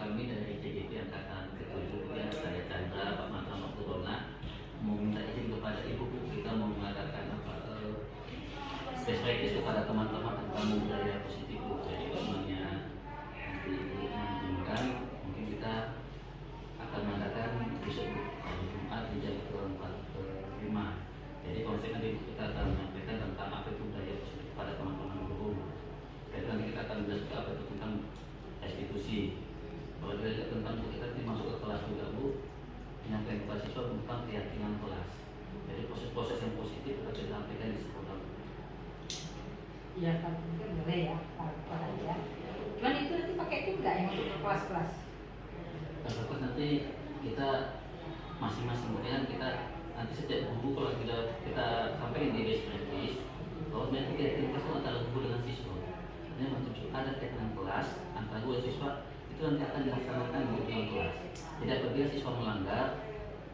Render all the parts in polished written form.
kami dari CGP Angkatan ke-7 ya, saya Chandra, Pak Mantan Waktu Dona, mau minta izin kepada Ibu, kita mau mengadakan space practice kepada teman-teman tentang budaya positif. Jadi temannya nanti Ibu mengizinkan, mungkin kita akan mengadakan besok hari Jumat di jam ke-4 ke-5. Jadi konsepnya kita akan menyampaikan tentang apa itu budaya positif pada teman-teman guru. Jadi nanti kita akan belajar apa itu tentang restitusi. Kalau kita tentang kita nanti masuk ke kelas juga Bu, menyampaikan kepada siswa tentang keyakinan kelas. Jadi proses-proses yang positif kita sampaikan di sekolah. Ya, kalau mungkin boleh ya, kalau ya. Cuman itu nanti pakai tim nggak yang untuk kelas-kelas? Kelas nanti kita masing-masing kemudian kita nanti setiap guru kalau kita sampaikan di base practice, bahwa nanti keyakinan kelas itu antara guru dengan siswa. Ini macam ada keyakinan kelas antara guru dan siswa itu nanti akan dilaksanakan di dalam kelas. Jadi apabila siswa melanggar,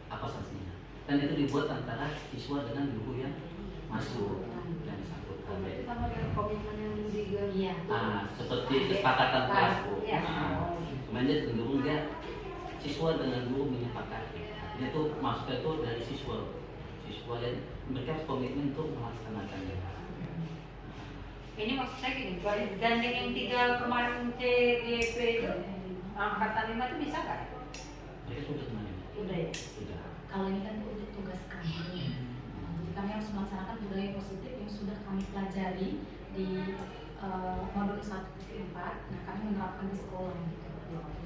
apa sanksinya? Dan itu dibuat antara siswa dengan guru yang masuk dan disangkutkan. Itu sama dengan komitmen yang iya. Seperti kesepakatan kelas Bu. Kemudian dia cenderung dia siswa dengan guru menyepakati. Ini tuh maksudnya itu dari siswa dan mereka komitmen untuk melaksanakannya. Ini maksud saya gini, gandeng yang 3 kemarin CGP itu angkatan 5 itu bisa nggak? Mereka sudah kemarin. Sudah ya? Sudah. Kalau ini kan untuk tugas kami. Jadi kami harus melaksanakan budaya positif yang sudah kami pelajari di modul 1-4. Nah, kami menerapkan di sekolah gitu.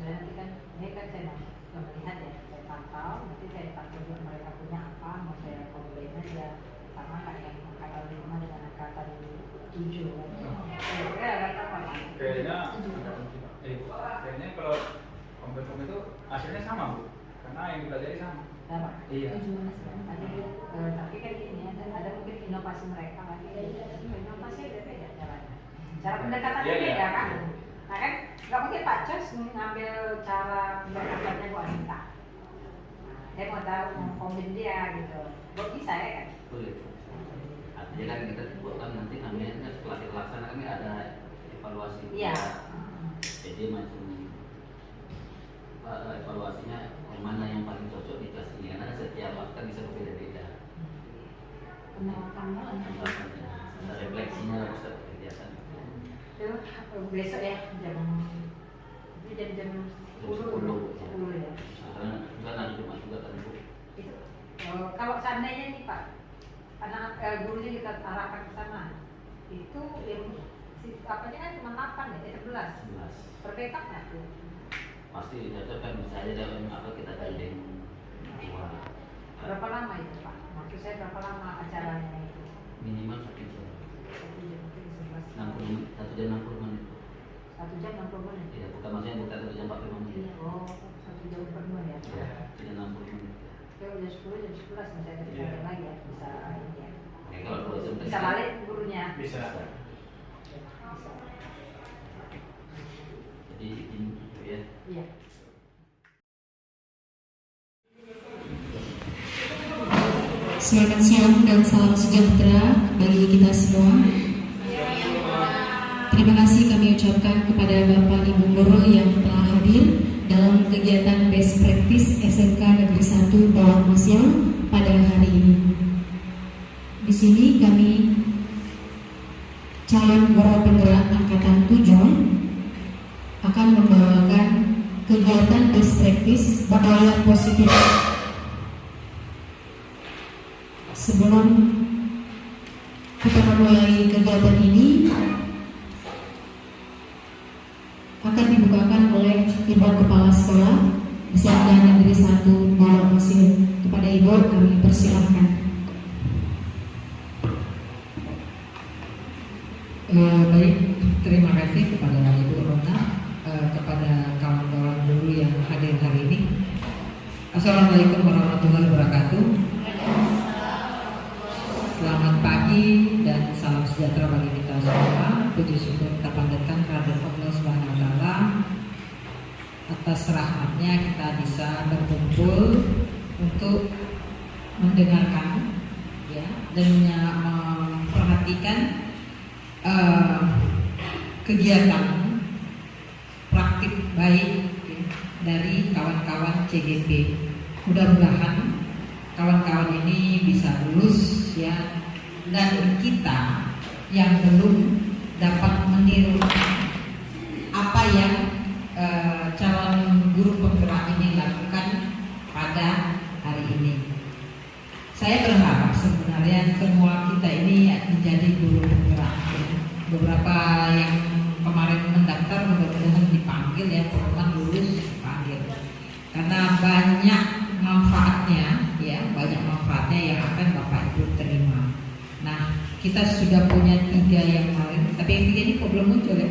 Ya, nanti kan ini kan saya melihat ya, saya pantau, nanti saya pantau juga mereka punya apa, mau saya komplain aja sama kayak yang angkatan 5 dengan angkatan 7. Kira-kira ada apa? Kayaknya kalau kompeten itu hasilnya sama Bu, karena yang dipelajari sama. Sama? Iya. Tapi kan ini ada mungkin inovasi mereka lagi. Inovasi beda caranya. Cara pendekatannya beda kan? Nah kan nggak mungkin Pak Cos ngambil cara pendekatannya Bu Anita. Saya mau tahu mau komen dia gitu. Kok bisa ya kan? Boleh. Artinya kan kita buatkan nanti namanya kan setelah kita laksanakan kan ada evaluasi. Iya. Jadi macam evaluasinya yang mana yang paling cocok di kelas ini karena setiap kan bisa berbeda-beda. Penerapannya Ada refleksinya harus ada kegiatan. Itu besok ya jam 10 ya. Karena juga nanti Jumat juga kan Bu. Itu kalau seandainya nih Pak, anak gurunya kita arahkan ke sana, itu yang apanya kan cuma 8 ya, 11. Perbaikan nggak tuh? Pasti cocokkan bisa aja dalam apa kita gandeng. Berapa lama itu Pak? Maksud saya berapa lama acaranya itu? Minimal 1 jam. 1 jam mungkin 1 jam 60 menit. 1 jam 60 menit? Iya, maksudnya bukan 1 jam 45 menit. Oh, 1 jam 40 ya? Iya, 1 jam 60 menit. Ya udah 10 jam 11 masih ada kegiatan lagi ya, bisa ini ya. Oke, kalau 2 jam Bisa balik gurunya? Bisa. Jadi ini gitu ya. Iya. Selamat siang dan salam sejahtera bagi kita semua. Terima kasih kami ucapkan kepada Bapak Ibu Guru yang telah hadir dalam kegiatan Best Practice SMK Negeri 1 Bawang Masyal pada hari ini. Di sini kami calon guru penggerak angkatan 7 akan membawakan kegiatan Best Practice budaya positif. Sebelum kita memulai kegiatan ini akan dibukakan oleh Ibu Kepala Sekolah SMK Negeri 1 Bawang Masyal. Kepada Ibu kami persilahkan. Baik, terima kasih kepada Ibu Rona, kepada kawan-kawan guru yang hadir hari ini. Assalamualaikum warahmatullahi wabarakatuh. Selamat pagi dan salam sejahtera bagi kita semua. Puji syukur kita panjatkan kehadirat Allah Subhanahu wa taala atas rahmatnya kita bisa berkumpul untuk mendengarkan ya dan memperhatikan kegiatan praktik baik ya, CGP. Mudah-mudahan kawan-kawan ini bisa lulus ya, dan kita yang belum dapat meniru apa yang calon guru penggerak ini lakukan pada hari ini. Saya berharap sebenarnya semua kita ini menjadi guru penggerak ya. Beberapa yang kemarin mendaftar mudah-mudahan dipanggil ya, teman lulus dipanggil, karena banyak manfaatnya ya, banyak manfaatnya yang akan Bapak Ibu terima. Nah, kita sudah punya 3 yang kemarin, tapi yang 3 ini kok belum muncul ya.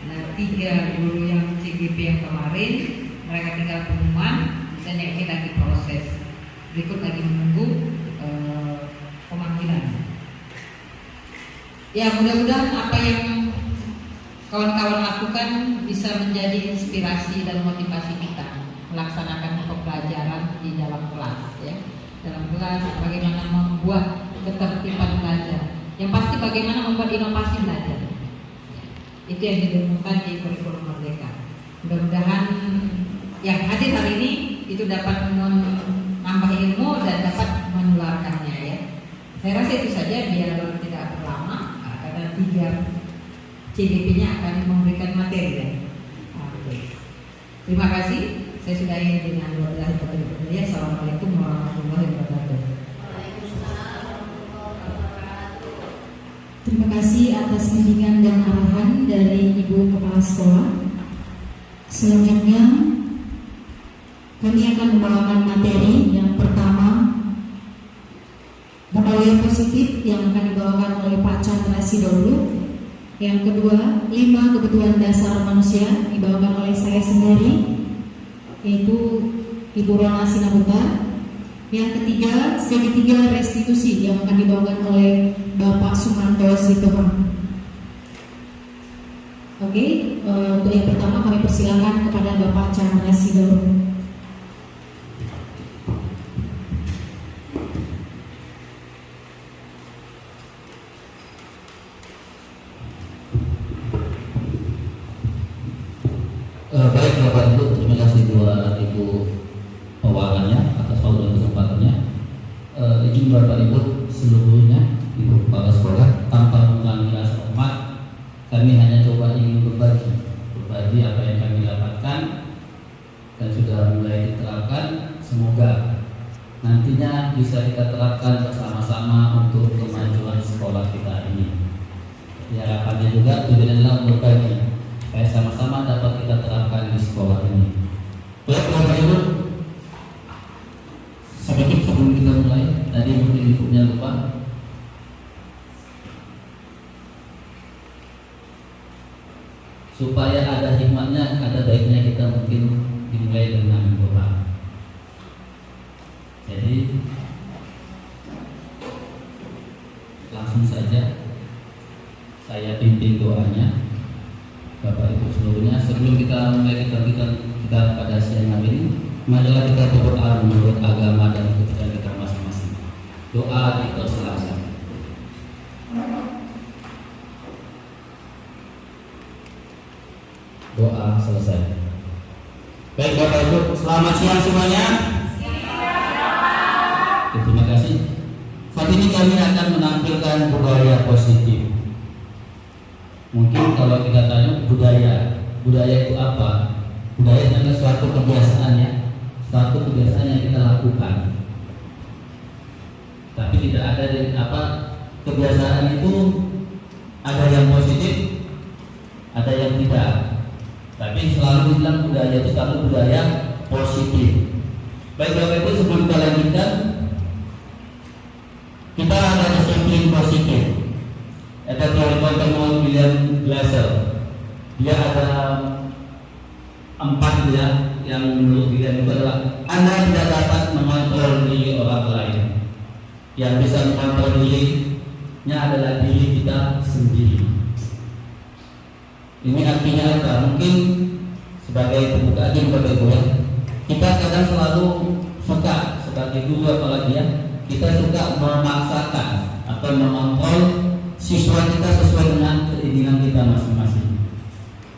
Nah, 3 guru yang CGP yang kemarin mereka tinggal pengumuman, dan yang ini lagi proses. Berikut lagi menunggu pemanggilan. Ya, mudah-mudahan apa yang kawan-kawan lakukan bisa menjadi inspirasi dan motivasi kita melaksanakan pembelajaran di dalam kelas ya. Dalam kelas bagaimana membuat ketertiban belajar. Yang pasti bagaimana membuat inovasi belajar. Itu yang didengungkan di kurikulum Merdeka. Mudah-mudahan yang hadir hari ini itu dapat menambah ilmu dan dapat menularkannya ya. Saya rasa itu saja biar tidak berlama, karena 3 CGP-nya akan memberikan materi ya. Oke. Terima kasih. Saya sudahi dengan wabillahi taufiq. Assalamualaikum warahmatullahi wabarakatuh. Terima kasih atas bimbingan dan arahan dari Ibu Kepala Sekolah. Selanjutnya kami akan membawakan materi yang pertama, budaya positif yang akan dibawakan oleh Pak Chandra Sidolu. Yang kedua, 5 kebutuhan dasar manusia dibawakan oleh saya sendiri, yaitu Ibu Rona Sinabuta. Yang ketiga, segitiga restitusi yang akan dibawakan oleh Bapak Sumanto Sitorang. Oke, untuk yang pertama kami persilakan kepada Bapak Chandra Sidolu. Baik Bapak Ibu, terima kasih buat Ibu pewalannya atas waktu dan kesempatannya. Izin Bapak Ibu seluruhnya, Ibu Kepala Sekolah, tanpa mengulangi rasa hormat, kami hanya coba ingin berbagi apa yang kami dapatkan dan sudah mulai diterapkan. Semoga nantinya bisa kita terapkan bersama-sama untuk kemajuan sekolah kita ini. Harapannya juga tujuannya adalah berbagi supaya sama-sama dapat kita terapkan di sekolah ini. Baik Bapak Ibu, sedikit sebelum kita mulai, tadi mungkin ibunya lupa. Supaya ada hikmahnya, ada baiknya kita mungkin dimulai dengan doa. Jadi langsung saja saya pimpin doanya. Bapak Ibu seluruhnya, sebelum kita mulai kita pada siang hari ini, marilah kita berdoa menurut agama dan kepercayaan kita masing-masing. Doa dipersilakan. Doa selesai. Baik Bapak Ibu, selamat siang semuanya. Terima kasih. Saat ini kami akan menampilkan budaya positif. Mungkin kalau kita tanya budaya itu apa? Budaya adalah suatu kebiasaan ya, suatu kebiasaan yang kita lakukan. Tapi tidak ada kebiasaan itu ada yang positif, ada yang tidak. Tapi selalu dibilang budaya itu selalu budaya positif. Baik Bapak Ibu, sebelum kita lanjutkan, kita ada disiplin positif. Ada teori pertemuan William Glasser. Dia ada 4 ya, yang menurut dia itu adalah Anda tidak dapat mengontrol diri orang lain. Yang bisa mengontrol dirinya adalah diri kita sendiri. Ini artinya apa? Mungkin sebagai pembuka aja Bapak Ibu ya, kita kadang selalu suka sebagai guru apalagi ya, kita suka memaksakan atau mengontrol siswa kita sesuai dengan keinginan kita masing-masing.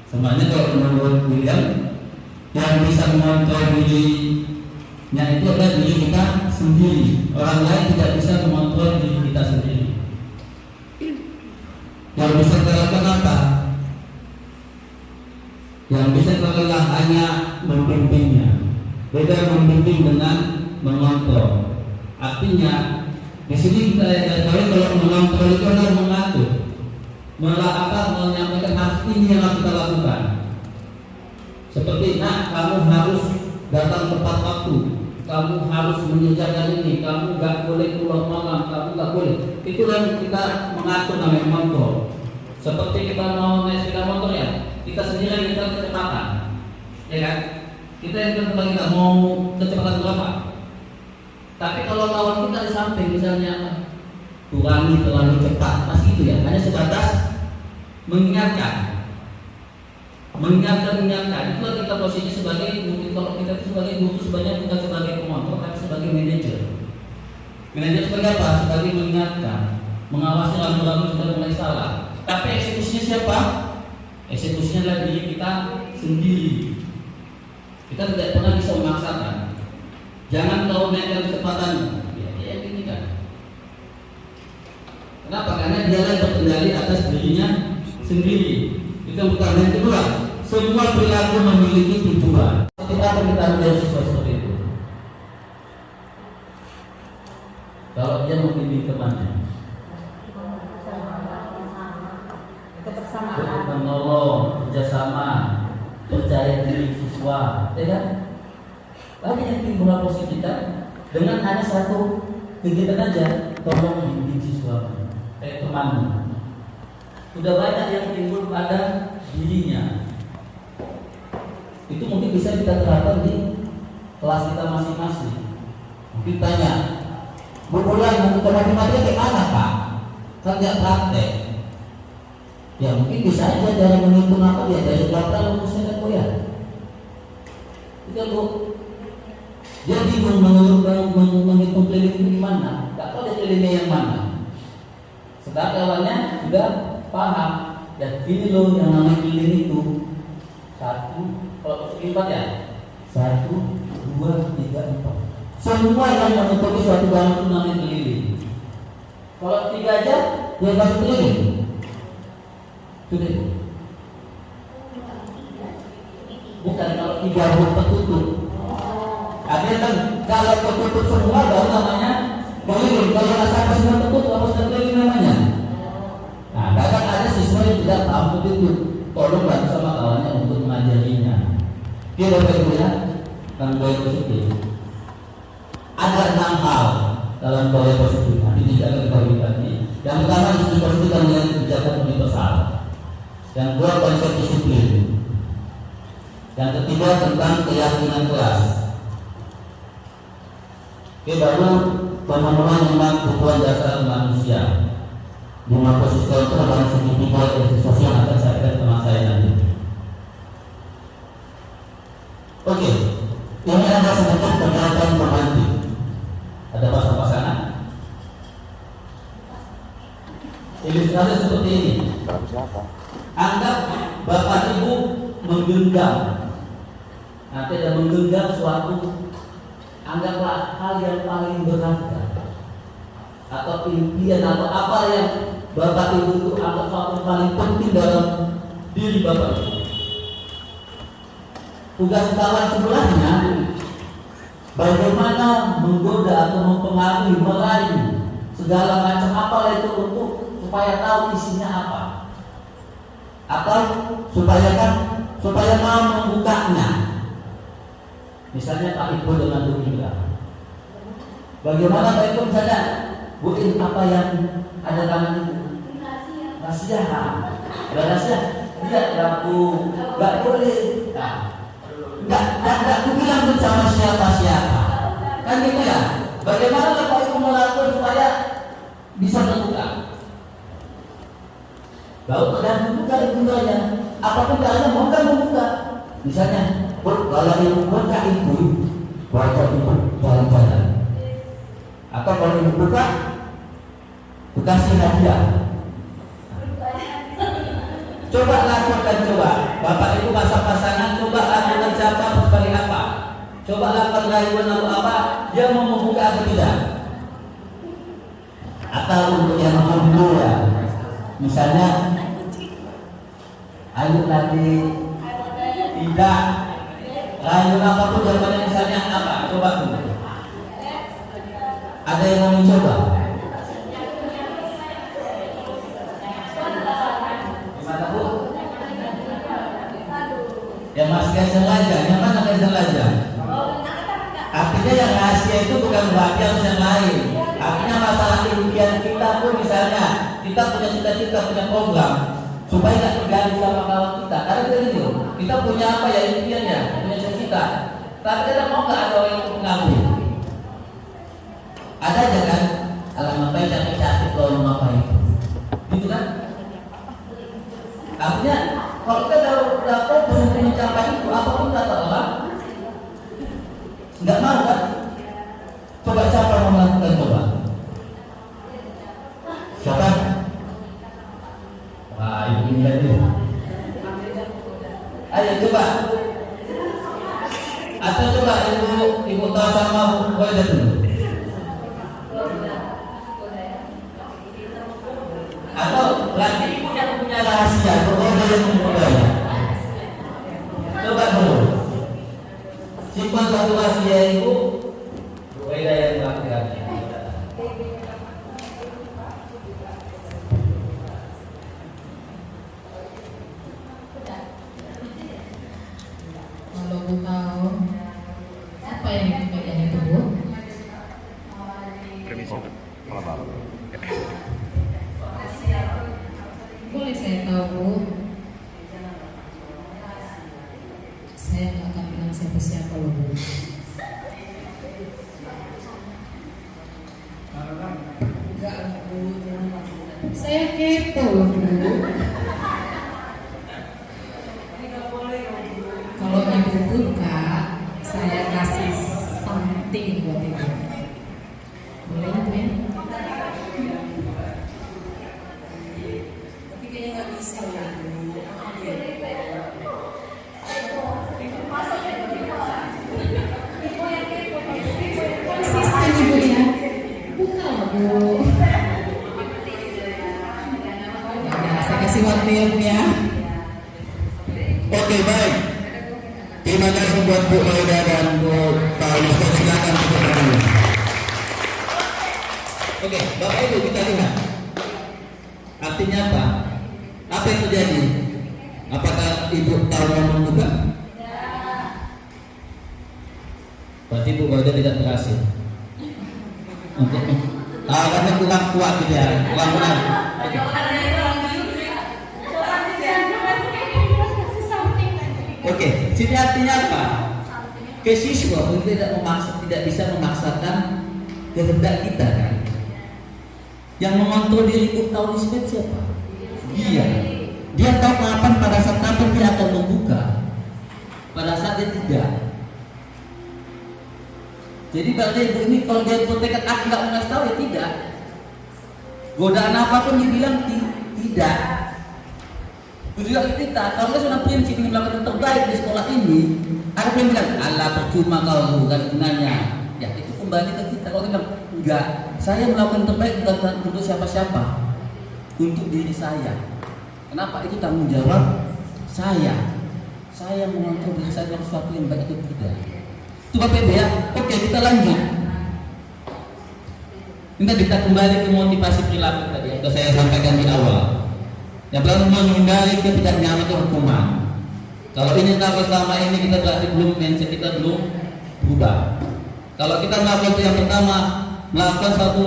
Sebenarnya kalau menurut William, Yang bisa mengontrol dirinya itu adalah diri kita sendiri. Orang lain tidak bisa mengontrol diri kita sendiri. Yang bisa terlakukan apa? Yang bisa terlakukan hanya membimbingnya. Beda membimbing dengan mengontrol. Artinya di sini kita tahu kalau mengontrol itu adalah mengatur, menyampaikan harus ini yang harus kita lakukan. Seperti kamu harus datang tepat waktu, kamu harus mengerjakan ini, kamu nggak boleh keluar malam, kamu nggak boleh. Itu yang kita mengatur namanya mengontrol. Seperti kita mau naik sepeda motor ya, kita sendiri yang kita kecepatan, ya kan? Kita yang tentukan kita mau kecepatan berapa. Tapi kalau lawan kita di samping misalnya kurangi terlalu cepat, masih itu ya, hanya sebatas mengingatkan. Itulah kita posisi sebagai, mungkin kalau kita itu sebagai guru sebanyak bukan sebagai pengontrol, tapi sebagai manajer. Manajer sebagai apa? Sebagai mengingatkan, mengawasi lalu-lalu sudah mulai salah. Tapi eksekusinya siapa? Eksekusinya adalah diri kita sendiri. Kita tidak pernah bisa memaksakan. Jangan kau naikkan kecepatan. Ya ini kan. Kenapa? Karena dia yang berkendali atas dirinya sendiri. Itu bukan yang kedua. Semua perilaku memiliki tujuan. Ketika kita menjadi siswa seperti itu, kalau dia memilih kemana? Untuk menolong, kerjasama, percaya diri siswa, ya kan? Banyak yang timbul posisi kita dengan hanya satu kegiatan aja, tolong membimbing siswa, teman. Sudah banyak yang timbul pada dirinya. Itu mungkin bisa kita terapkan di kelas kita masing-masing. Mungkin tanya, Bu Bulan, untuk matematika kayak mana Pak? Kan nggak praktek. Ya mungkin bisa aja dari menghitung apa dia dari berapa rumusnya kan ya. Itu Bu. Dia bingung menghitung keliling di mana. Nggak tahu dia kelilingnya yang mana. Setelah awalnya sudah paham. Dan ini loh yang namanya keliling itu 1. Kalau persegi 4 ya 1, 2, 3, 4. Semua yang menutupi suatu barang itu namanya keliling. Kalau 3 aja dia masuk keliling. Sudah. Bukan kalau 3 belum tertutup. Ada kan kalau tertutup semua baru namanya keliling. Kalau rasa semua tertutup apa sudah keliling namanya? Nah, kadang ada siswa yang tidak paham itu. Tolong bantu sama kawannya untuk mengajarinya. Dia dapat punya tanggung positif. Ada 6 hal dalam gaya positif. Nanti tidak akan kita lagi. Yang pertama disiplin positif dengan kebijakan universal. Yang kedua konsep disiplin. Yang ketiga tentang keyakinan kelas. Oke, baru pemenuhan memang kebutuhan dasar manusia. 5 posisi itu adalah segitiga organisasi yang akan saya berikan teman saya nanti. Oke, ini ada sedikit pernyataan pemantik. Ada pasang-pasangan. Ilustrasi seperti ini. Anggap bapak ibu menggenggam. Nanti ada menggenggam suatu. Anggaplah hal yang paling berharga atau impian atau apa yang bapak ibu itu anggap suatu paling penting dalam diri bapak ibu. Tugas kawan sebelahnya bagaimana menggoda atau mempengaruhi, merayu segala macam apa itu untuk supaya tahu isinya apa, atau supaya mau membukanya. Misalnya Pak Ibu dengan Bu Indra, bagaimana Pak Ibu misalnya Bu Indra apa yang ada tangan itu? Rahasia, rahasia. Tidak, Bu, nggak boleh. Nggak bilang bersama siapa. Kan gitu ya. Bagaimana Bapak Ibu melakukan supaya bisa terbuka? Lalu tergantung juga ibundanya. Apapun caranya mau kan membuka. Misalnya, kalau ibu buka ibu, baca ibu jalan-jalan. Atau kalau ibu buka, kasih hadiah. Coba lakukan, coba. Bapak Ibu pasang-pasangan, coba lakukan siapa Coba lakukan rayuan lalu apa? Dia mau membuka atau tidak? Atau untuk yang jomblo ya, misalnya, ayo lagi tidak rayuan apapun jawabannya misalnya apa? Coba dulu. Ada yang mau mencoba? Gimana Bu? Yang masih gak sengaja, yang mana gak sengaja? Artinya yang rahasia itu bukan berarti harus yang lain. Artinya masalah impian kita pun misalnya kita punya cita-cita, punya program supaya gak terganggu sama kawan kita. Karena kita gini, kita punya apa ya impiannya, punya cita-cita. Tapi kita mau nggak ada orang yang mengambil? Ada aja kan? Alah ngapain capek-capek kalau mau ngapain? Gitu kan? Artinya kalau kita udah fokus untuk mencapai itu, apapun kata orang nggak mau kan? Coba siapa yang mau melakukan coba? Siapa? Wah, ibu ini. Ayo coba. Atau coba ibu tahu sama boleh dulu. Atau lagi ibu yang punya rahasia, boleh yang memulai. Coba dulu. Simpan satu rahasia ibu. Boleh yang melakukan. Kalau Bu tahu apa yang dipegang itu Bu? Boleh saya tahu Bu? Saya nggak akan bilang siapa-siapa loh Bu. Enggak lah Bu, jangan lah Bu. Saya kepo loh Bu. Kalau ibu buka, saya kasih something buat ibu. Boleh ya Bu ya? Tapi kayaknya nggak bisa ya Bu. Asisten ibu ya, buka lah Bu. Ya, saya kasih waktu ya Bu ya. Oke, baik. Terima kasih buat Bu Maida dan Bu Paulus. Silakan Bu Paulus. Oke, Bapak Ibu kita lihat. Artinya apa? Apa yang terjadi? Apakah Ibu tahu yang membuka? Berarti Bu Maida tidak berhasil. Untuk karena kurang kuat gitu ya, kurang benar. Oke, sini artinya apa? Ke siswa pun tidak bisa memaksakan kehendak kita kan? Yang mengontrol diri Bu Taulismet siapa? Dia. Dia tahu kapan pada saat kapan dia akan membuka. Pada saat dia tidak. Jadi berarti ibu ini kalau dia bertekad aku nggak mau ngasih tahu ya tidak. Godaan apapun dibilang tidak. Tujuan kita kalau kita sudah prinsip ingin melakukan yang terbaik di sekolah ini, ada yang bilang Allah percuma kau bukan gunanya. Ya itu kembali ke kita. Kalau kita bilang enggak, saya melakukan yang terbaik bukan untuk siapa-siapa, untuk diri saya. Kenapa? Itu tanggung jawab saya. Saya mengontrol diri saya dalam sesuatu yang baik itu tidak. Itu Bapak Ibu ya. Oke, kita lanjut. Kita kembali ke motivasi perilaku tadi yang sudah saya sampaikan di awal. Yang pertama menghindari ketidaknyamanan itu hukuman. Kalau ini tahu selama ini kita berarti belum mindset kita belum berubah. Kalau kita melakukan itu yang pertama melakukan suatu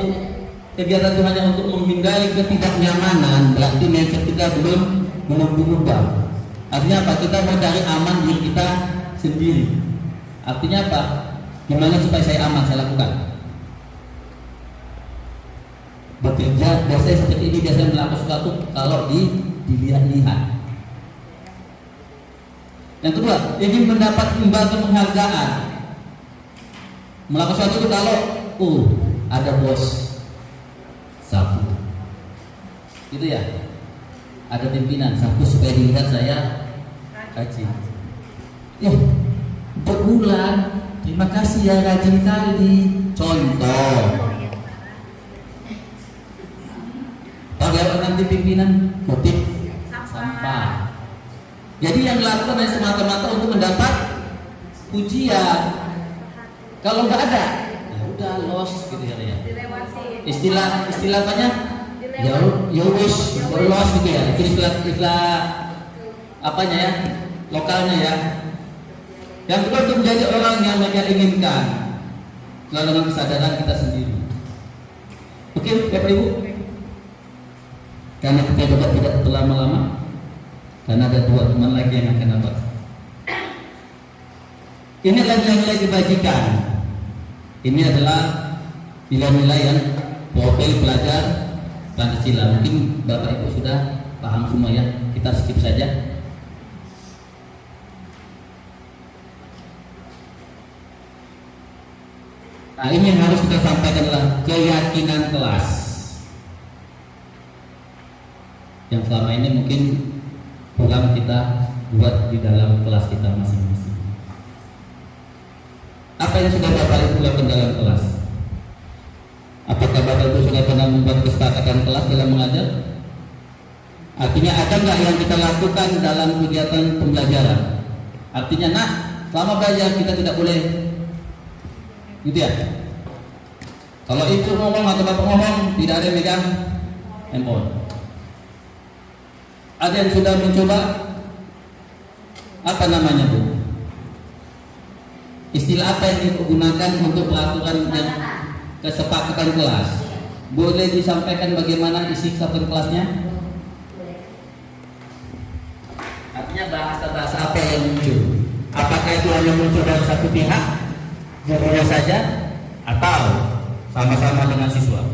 kegiatan itu hanya untuk menghindari ketidaknyamanan, berarti mindset kita belum berubah. Artinya apa? Kita mau cari aman diri kita sendiri. Artinya apa? Gimana supaya saya aman, saya lakukan. Bekerja biasanya seperti ini, biasanya melakukan sesuatu kalau dilihat-lihat. Yang kedua, ingin mendapat imbalan penghargaan. Melakukan sesuatu itu kalau ada bos sapu, gitu ya. Ada pimpinan sapu supaya dilihat saya rajin. Berbulan terima kasih ya, rajin kali. Contoh. Bagaimana nanti pimpinan kutip sampah. Jadi yang dilakukan hanya semata-mata untuk mendapat pujian. Kalau nggak ada, ya udah loss gitu ya. Istilah apanya? Ya wis, loss gitu ya. Itu istilah apanya ya? Lokalnya ya. Yang kedua untuk menjadi orang yang mereka inginkan dengan kesadaran kita sendiri. Oke, Bapak Ibu. Karena kita juga tidak berlama-lama, karena ada 2 teman lagi yang akan dapat. Ini adalah nilai kebajikan. Ini adalah nilai-nilai yang profil pelajar Pancasila. Mungkin Bapak Ibu sudah paham semua ya. Kita skip saja. Nah, ini yang harus kita sampaikan adalah keyakinan kelas. Yang selama ini mungkin kurang kita buat di dalam kelas kita masing-masing. Apa yang sudah Bapak Ibu lakukan dalam kelas? Apakah Bapak Ibu sudah pernah membuat kesepakatan kelas dalam mengajar? Artinya ada nggak yang kita lakukan dalam kegiatan pembelajaran? Artinya, nah, selama belajar kita tidak boleh, gitu ya. Kalau ibu ngomong atau bapak ngomong, tidak ada yang megang handphone. Ada yang sudah mencoba, apa namanya Bu? Istilah apa yang digunakan untuk melakukan kesepakatan kelas? Boleh disampaikan bagaimana isi kesepakatan kelasnya? Artinya bahasa-bahasa apa yang muncul? Apakah itu hanya muncul dari satu pihak, gurunya saja, atau sama-sama dengan siswa?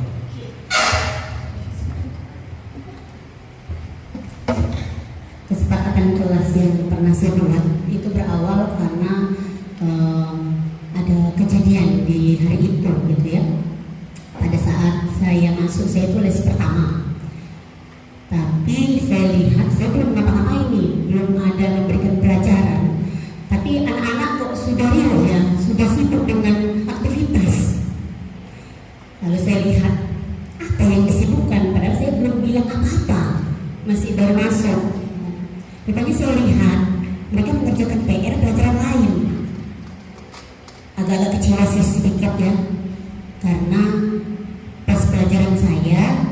Kesepakatan kelas yang pernah saya buat itu berawal karena ada kejadian di hari itu gitu ya. Pada saat saya masuk, saya itu les pertama, tapi saya lihat saya belum ngapa-ngapain nih, belum ada memberikan pelajaran, tapi anak-anak kok sudah riuh ya, sudah sibuk dengan aktivitas. Lalu saya lihat apa yang disibukkan, padahal saya belum bilang apa-apa, masih baru masuk. Rupanya saya lihat mereka mengerjakan PR pelajaran lain. Agak-agak kecewa sih sedikit ya, karena pas pelajaran saya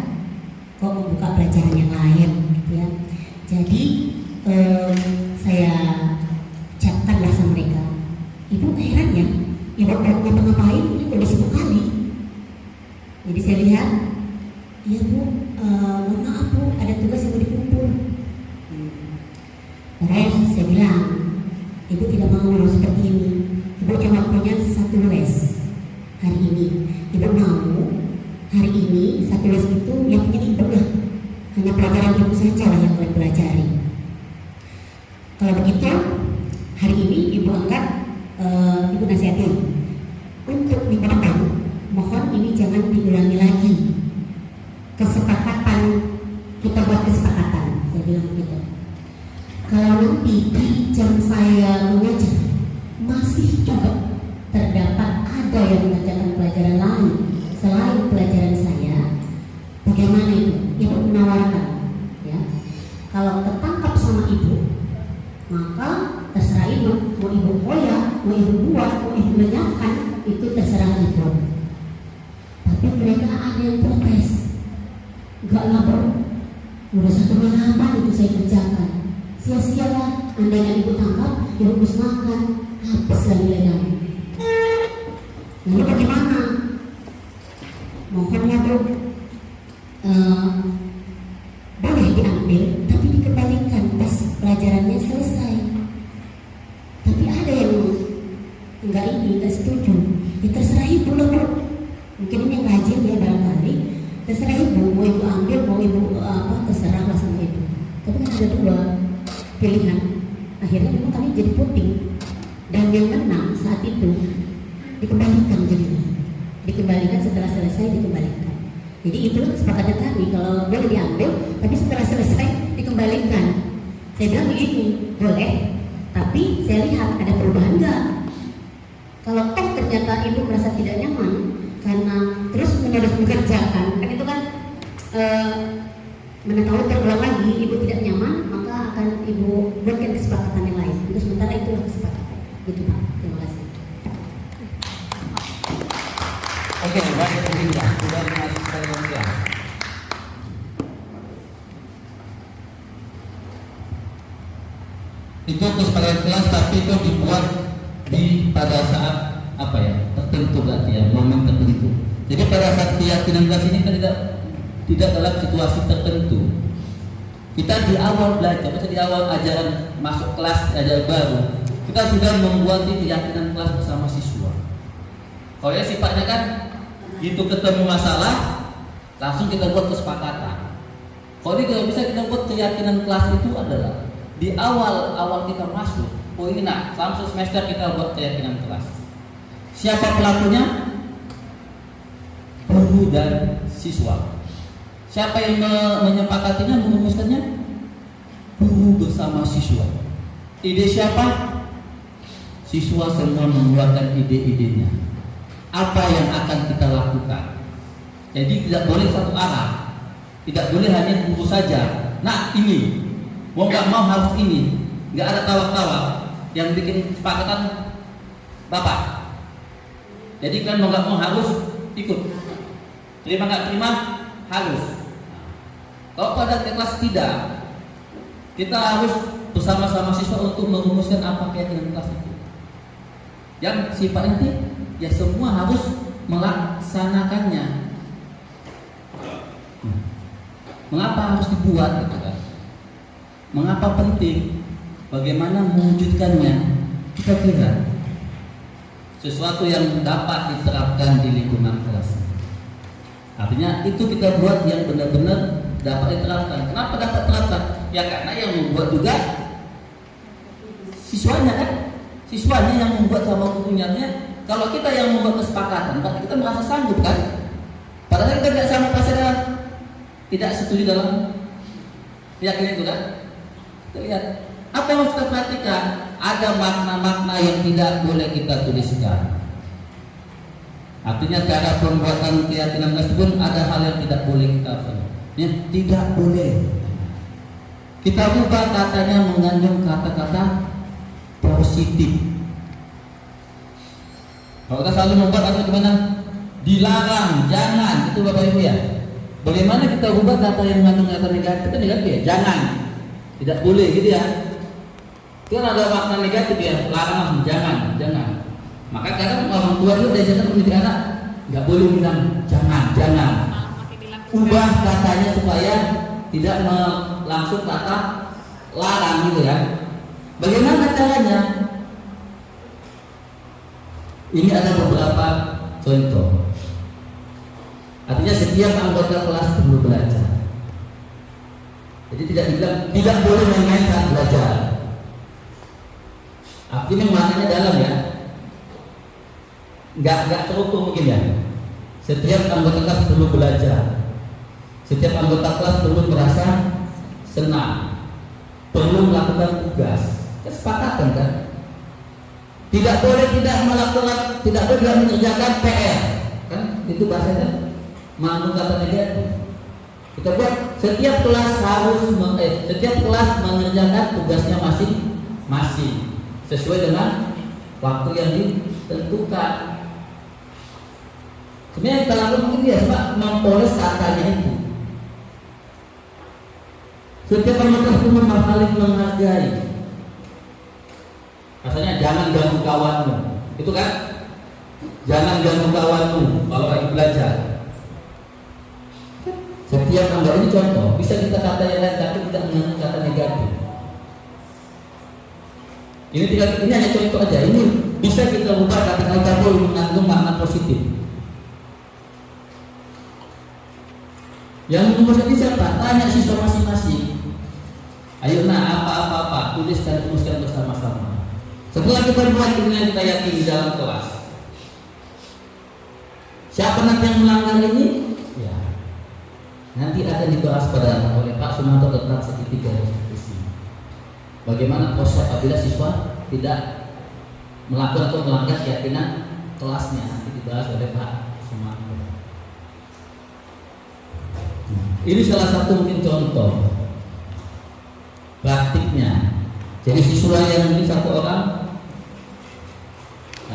kok membuka pelajaran yang lain gitu ya. Jadi saya ucapkanlah sama mereka, ibu heran ya, ibu belum ngapa-ngapain, ini kok disibuk kali. Jadi saya lihat, iya bu, mohon maaf bu, ada tugas yang mau dikumpul. Terus saya bilang, ibu tidak mau seperti ini. Ibu cuma punya 1 les hari ini. Ibu mau hari ini 1 les itu yang punya ibu lah. Hanya pelajaran ibu saja lah yang boleh pelajari. Kalau begitu, hari ini ibu anggap ibu nasihatin untuk minggu depan, mohon ini jangan diulangi lagi. Kesepakatan, kita buat kesepakatan. Saya bilang begitu. Kalau nanti di jam saya mengajar masih juga terdapat ada yang mengajarkan pelajaran lain selain pelajaran saya, bagaimana itu? Ibu menawarkan, ya. Kalau tertangkap sama ibu, maka terserah ibu. Mau ibu koyak, mau ibu buat, mau ibu lenyapkan, itu terserah ibu. Tapi mereka ada yang protes. Enggak lah bro, udah 1 minggu itu saya kerjakan. Sia-sialah, andainya ibu tangkap, ibu musnahkan, habis lagi nilai. Lalu bagaimana? Mohon ya bu, boleh diambil, tapi dikembalikan pas pelajarannya selesai. Tapi ada yang enggak setuju. Ya terserah ibu loh bu. Mungkin ini yang rajin ya barangkali. Terserah ibu, mau ibu ambil, mau ibu terserahlah sama ibu. Tapi kan ada 2 pilihan. Akhirnya memang kami jadi voting, dan yang menang saat itu dikembalikan jadinya. Dikembalikan setelah selesai, dikembalikan. Jadi itu kesepakatan kami, kalau boleh diambil, tapi setelah selesai dikembalikan. Saya bilang begini, boleh, tapi saya lihat ada perubahan enggak. Kalau toh ternyata ibu merasa tidak nyaman karena terus menerus mengerjakan, kan itu kan mana tahu terulang lagi ibu tidak nyaman, maka akan ibu buatkan kesepakatan yang lain. Untuk sementara itulah kesepakatan. Gitu Pak. Terima kasih. Oke, baik Linda, sudah masuk sekali lagi. Itu kesepakatan kelas, tapi itu dibuat pada saat apa ya, tertentu berarti ya, momen tertentu. Jadi pada saat keyakinan kelas ini kan tidak dalam situasi tertentu. Kita di awal belajar, di awal ajaran masuk kelas ajaran baru, kita sudah membuat keyakinan kelas bersama siswa. Kalau ya sifatnya kan, gitu ketemu masalah, langsung kita buat kesepakatan. Kalau ini kalau bisa kita buat keyakinan kelas itu adalah di awal kita masuk. Oh ini nak, selama semester kita buat keyakinan kelas. Siapa pelakunya? Guru dan siswa. Siapa yang menyepakatinya, merumuskannya? Guru bersama siswa. Ide siapa? Siswa semua mengeluarkan ide-idenya. Apa yang akan kita lakukan? Jadi tidak boleh satu arah. Tidak boleh hanya guru saja. Nah ini, mau nggak mau harus ini. Nggak ada tawak-tawak. Yang bikin kesepakatan Bapak. Jadi kan mau nggak mau harus ikut. Terima nggak terima harus. Kalau pada kelas tidak, kita harus bersama-sama siswa untuk merumuskan apa keyakinan kelas itu. Yang sifatnya nanti ya semua harus melaksanakannya. Mengapa harus dibuat gitu kan? Mengapa penting? Bagaimana mewujudkannya? Kita kira sesuatu yang dapat diterapkan di lingkungan kelas. Artinya itu kita buat yang benar-benar dapat diterapkan. Kenapa dapat diterapkan? Ya karena yang membuat juga siswanya kan? Siswanya yang membuat sama gurunya. Kalau kita yang membuat kesepakatan, berarti kita merasa sanggup kan? Padahal kita tidak sama pasal tidak setuju dalam keyakinan itu kan? Kita lihat apa yang harus kita perhatikan. Ada makna-makna yang tidak boleh kita tuliskan. Artinya cara pembuatan keyakinan tersebut ada hal yang tidak boleh kita ya, tidak boleh. Kita ubah katanya mengandung kata-kata positif. Kalau kita selalu membuat atau gimana? Dilarang, jangan, itu Bapak Ibu ya. Bagaimana kita ubah kata yang mengandung kata negatif? Itu negatif ya, jangan, tidak boleh gitu ya. Itu kan ada makna negatif ya, larang, jangan. Maka kadang orang tua itu diajarkan mendidik anak, nggak boleh bilang jangan. Ubah katanya supaya tidak langsung kata larang gitu ya. Bagaimana caranya? Ini ada beberapa contoh. Artinya setiap anggota kelas perlu belajar. Jadi tidak dibilang tidak boleh main-main saat belajar. Artinya maknanya dalam ya. Enggak terukur mungkin ya. Setiap anggota kelas perlu belajar. Setiap anggota kelas perlu merasa senang. Perlu melakukan tugas. Kesepakatan kan? Tidak boleh tidak melakukan, tidak boleh tidak mengerjakan PR. Kan itu bahasanya mengandung kata negatif. Kita buat setiap kelas harus setiap kelas mengerjakan tugasnya masing-masing sesuai dengan waktu yang ditentukan. Sebenarnya yang kita lakukan mungkin dia cuma mempoles katanya itu. Setiap anggota itu saling menghargai. Rasanya jangan ganggu kawanmu, itu kan? Jangan ganggu kawanmu kalau lagi belajar. Setiap anggota ini contoh, bisa kita kata yang lain tapi tidak mengandung kata negatif. Ini hanya contoh aja. Ini bisa kita ubah kata-kata boleh mengandung makna positif. Yang merumuskan ini siapa? Tanya siswa masing-masing. Ayo apa, tulis dan rumuskan bersama-sama. Setelah kita buat dengan kita yakini dalam kelas. Siapa nanti yang melanggar ini? Ya. Nanti akan dibahas oleh Pak Sumanto tentang segitiga diskusi. Bagaimana proses apabila siswa tidak melanggar atau melanggar keyakinan kelasnya, nanti dibahas oleh Pak Sumarno. Ini salah satu mungkin contoh praktiknya. Jadi siswa yang mungkin satu orang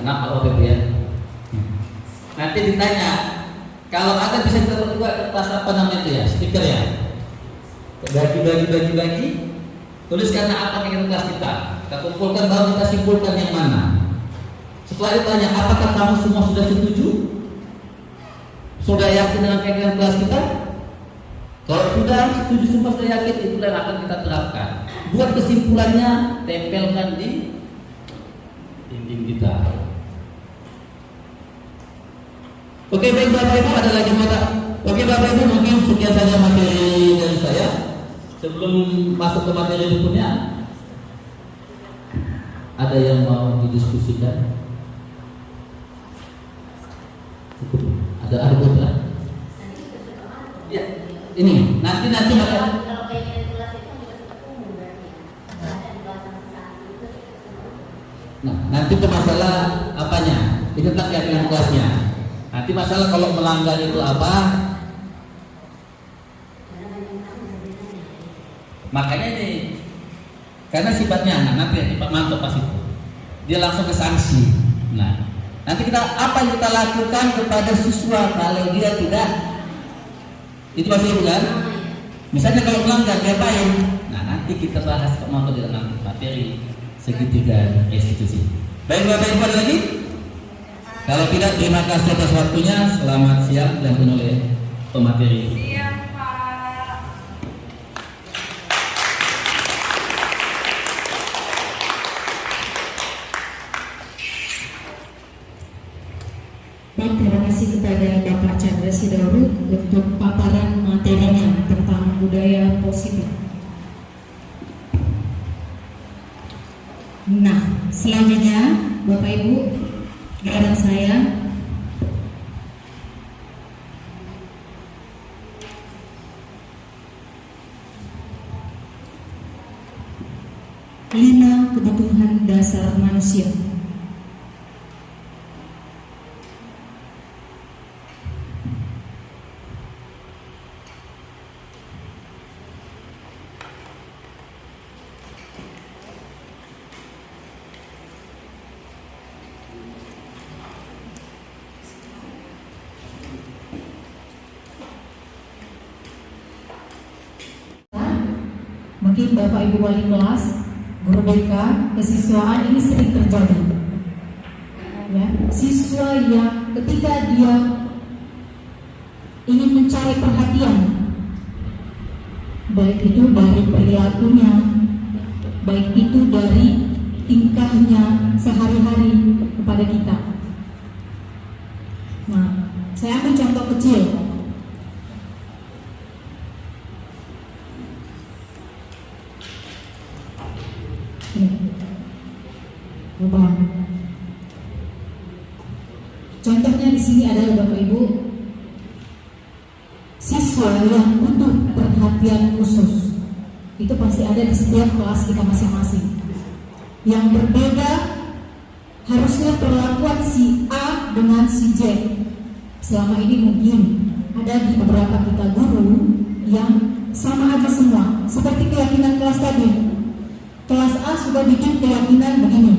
anak OPP ya. Nanti ditanya, kalau ada bisa kita berdua kertas apa namanya itu ya, stiker ya, bagi, tuliskan apa yang kelas kita kumpulkan, baru kita simpulkan yang mana. Setelah ditanya, apakah kamu semua sudah setuju? Sudah yakin dengan keyakinan kelas kita? Kalau sudah setuju semua, sudah yakin, itulah yang akan kita terapkan. Buat kesimpulannya, tempelkan di dinding kita. Oke, baik Bapak Ibu, ada lagi mata? Oke Bapak Ibu, mungkin sekian saja materi dari saya. Sebelum masuk ke materi berikutnya, ada yang mau didiskusikan? Ada betul? Ya, ini nanti maka. Nah, nanti ke masalah apanya? Itu tentang keyakinan kelasnya. Nanti masalah kalau melanggar itu apa? Makanya ini, karena sifatnya anak, nanti Pak Manto pas itu, dia langsung ke sanksi. Nah, nanti kita apa yang kita lakukan kepada siswa kalau dia tidak, itu masih bukan? Misalnya kalau melanggar diapain? Nah, nanti kita bahas Pak Manto di dalam materi segitiga restitusi. Baik Bapak Ibu, ada lagi? Kalau tidak, terima kasih atas waktunya. Selamat siang dan oleh pemateri. Siap Pak. Baik, terima kasih kepada Bapak Chandra Sidauruk untuk paparan materinya tentang budaya positif. Nah, selanjutnya Bapak Ibu, giliran saya. Lima kebutuhan dasar manusia. Mungkin Bapak Ibu wali kelas, guru BK, kesiswaan ini sering terjadi. Ya, siswa yang ketika dia ingin mencari perhatian, baik itu dari perilakunya, baik itu dari tingkahnya sehari-hari kepada kita. Nah, saya ambil contoh kecil. Contohnya di sini adalah Bapak Ibu, siswa yang butuh perhatian khusus. Itu pasti ada di setiap kelas kita masing-masing. Yang berbeda harusnya perlakuan si A dengan si J. Selama ini mungkin ada di beberapa kita guru yang sama aja semua. Seperti keyakinan kelas tadi. Kelas A sudah bikin keyakinan begini.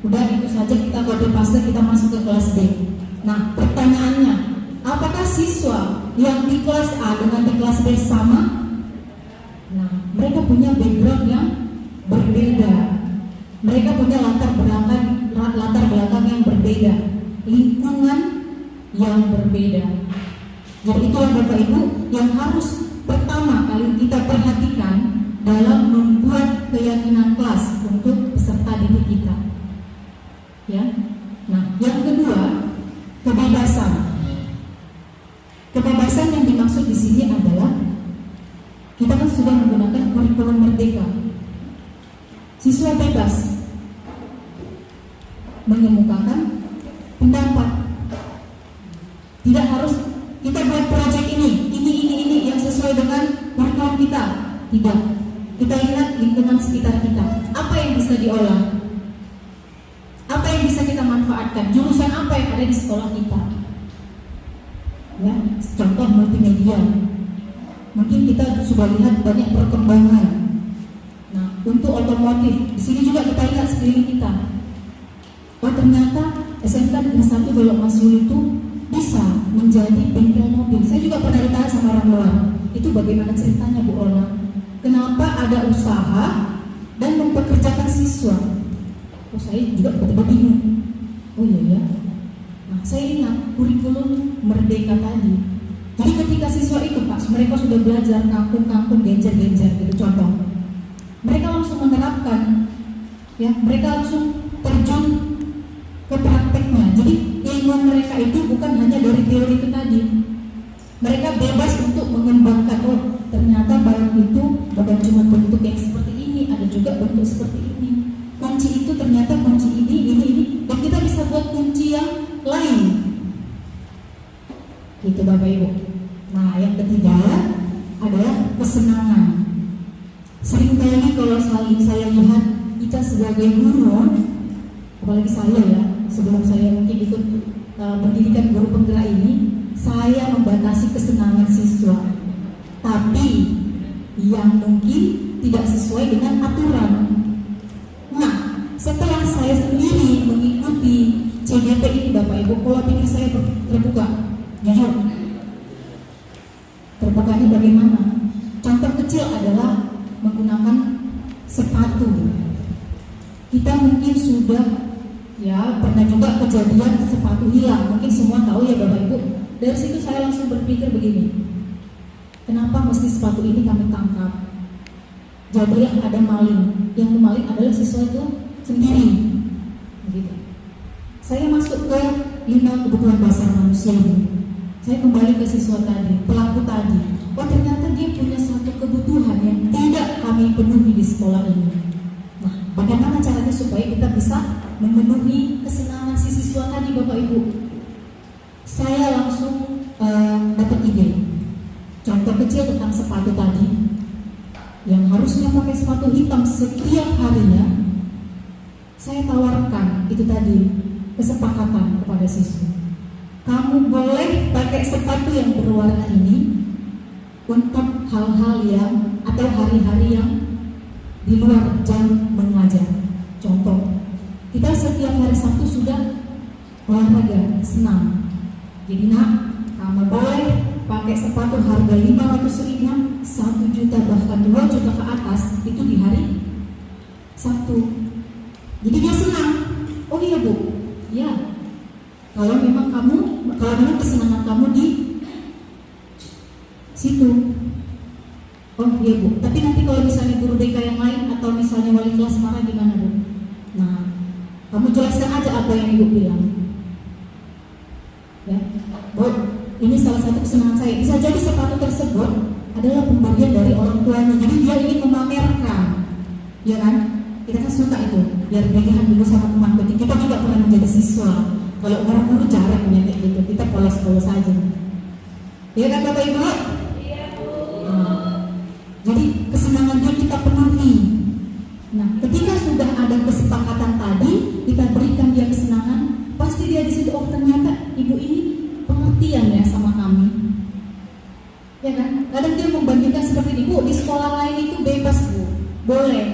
Udah itu saja kita copy paste, kita masuk ke kelas B. Nah, pertanyaannya, apakah siswa yang di kelas A dengan di kelas B sama? Nah, mereka punya background yang berbeda. Mereka punya latar belakang yang berbeda, lingkungan yang berbeda. Jadi itulah Bapak Ibu yang harus pertama kali kita perhatikan dalam membuat keyakinan kelas untuk peserta didik kita. Ya. Nah, yang kedua, kebebasan. Kebebasan yang dimaksud di sini adalah kita kan sudah menggunakan kurikulum merdeka. Siswa bebas mengemukakan pendapat. Tidak harus kita buat proyek ini yang sesuai dengan kurikulum kita. Tidak. Kita lihat lingkungan sekitar kita. Apa yang bisa diolah? Apa yang bisa kita manfaatkan? Jurusan apa yang ada di sekolah kita? Ya, contoh multimedia. Mungkin kita sudah lihat banyak perkembangan. Nah, untuk otomotif, di sini juga kita lihat sekeliling kita. Oh, ternyata SMK Negeri 1 Dolok Masyul itu bisa menjadi bengkel mobil. Saya juga pernah ditanya sama orang luar, itu bagaimana ceritanya Bu Ola? Kenapa ada usaha dan mempekerjakan siswa? Oh, saya juga tiba-tiba bingung. Oh iya ya. Nah, saya ingat kurikulum Merdeka tadi. Jadi ketika siswa itu Pak, mereka sudah belajar kampung-kampung, genjer-genjer gitu contoh. Mereka langsung menerapkan, ya, mereka langsung terjun ke prakteknya. Jadi ilmu mereka itu bukan hanya dari teori itu tadi. Mereka bebas untuk mengembangkan, oh ternyata balon itu bukan cuma bentuk yang seperti ini, ada juga bentuk seperti ini. Kunci itu ternyata kunci ini, dan kita bisa buat kunci yang lain. Gitu Bapak Ibu. Nah, yang ketiga adalah kesenangan. Seringkali kalau saya lihat kita sebagai guru, apalagi saya ya, sebelum saya mungkin ikut pendidikan guru penggerak ini, saya membatasi kesenangan siswa, tapi yang mungkin tidak sesuai dengan aturan. Nah, setelah saya sendiri mengikuti CGP ini Bapak Ibu, pola pikir saya terbuka. Jujur, terbukanya bagaimana? Contoh kecil adalah menggunakan sepatu. Kita mungkin sudah ya pernah juga kejadian sepatu hilang, mungkin semua tahu ya Bapak Ibu. Dari situ saya langsung berpikir begini, kenapa mesti sepatu ini kami tangkap? Jadilah ada maling, yang memaling adalah siswa itu sendiri. Begitu. Saya masuk ke 5 kebutuhan dasar manusia ini. Saya kembali ke siswa tadi, pelaku tadi. Oh ternyata dia punya satu kebutuhan yang tidak kami penuhi di sekolah ini. Nah, bagaimana caranya supaya kita bisa memenuhi kesenangan si siswa tadi Bapak Ibu? Saya langsung dapat ide. Contoh kecil tentang sepatu tadi, yang harusnya pakai sepatu hitam setiap harinya, saya tawarkan itu tadi kesepakatan kepada siswa. Kamu boleh pakai sepatu yang berwarna ini untuk hal-hal yang atau hari-hari yang di luar jam mengajar. Contoh, kita setiap hari Sabtu sudah olahraga, senam. Jadi nak, kamu boleh pakai sepatu harga 500.000, 1 juta bahkan 2 juta ke atas itu di hari Sabtu. Jadi dia senang. Oh iya Bu, ya. Kalau memang kesenangan kamu di situ. Oh iya Bu, tapi nanti kalau misalnya guru BK yang lain atau misalnya wali kelas marah gimana Bu? Nah, kamu jelaskan aja apa yang Ibu bilang. Ya, Bu, ini salah satu kesenangan saya. Bisa jadi sepatu tersebut adalah pemberian dari orang tuanya. Jadi dia ingin memamerkan, ya kan? Kita kan suka itu, biar pilihan dulu sama teman. Kita juga pernah menjadi siswa. Kalau guru-guru jarang punya kayak gitu, kita polos-polos aja. Iya kan Bapak Ibu? Iya Bu. Jadi kesenangan dia kita penuhi. Nah, ketika sudah ada kesepakatan tadi, kita berikan dia kesenangan, pasti dia di situ, oh ternyata ibu ini pengertian ya sama kami. Ya kan? Kadang dia membandingkan seperti ini, Bu, di sekolah lain itu bebas Bu, boleh.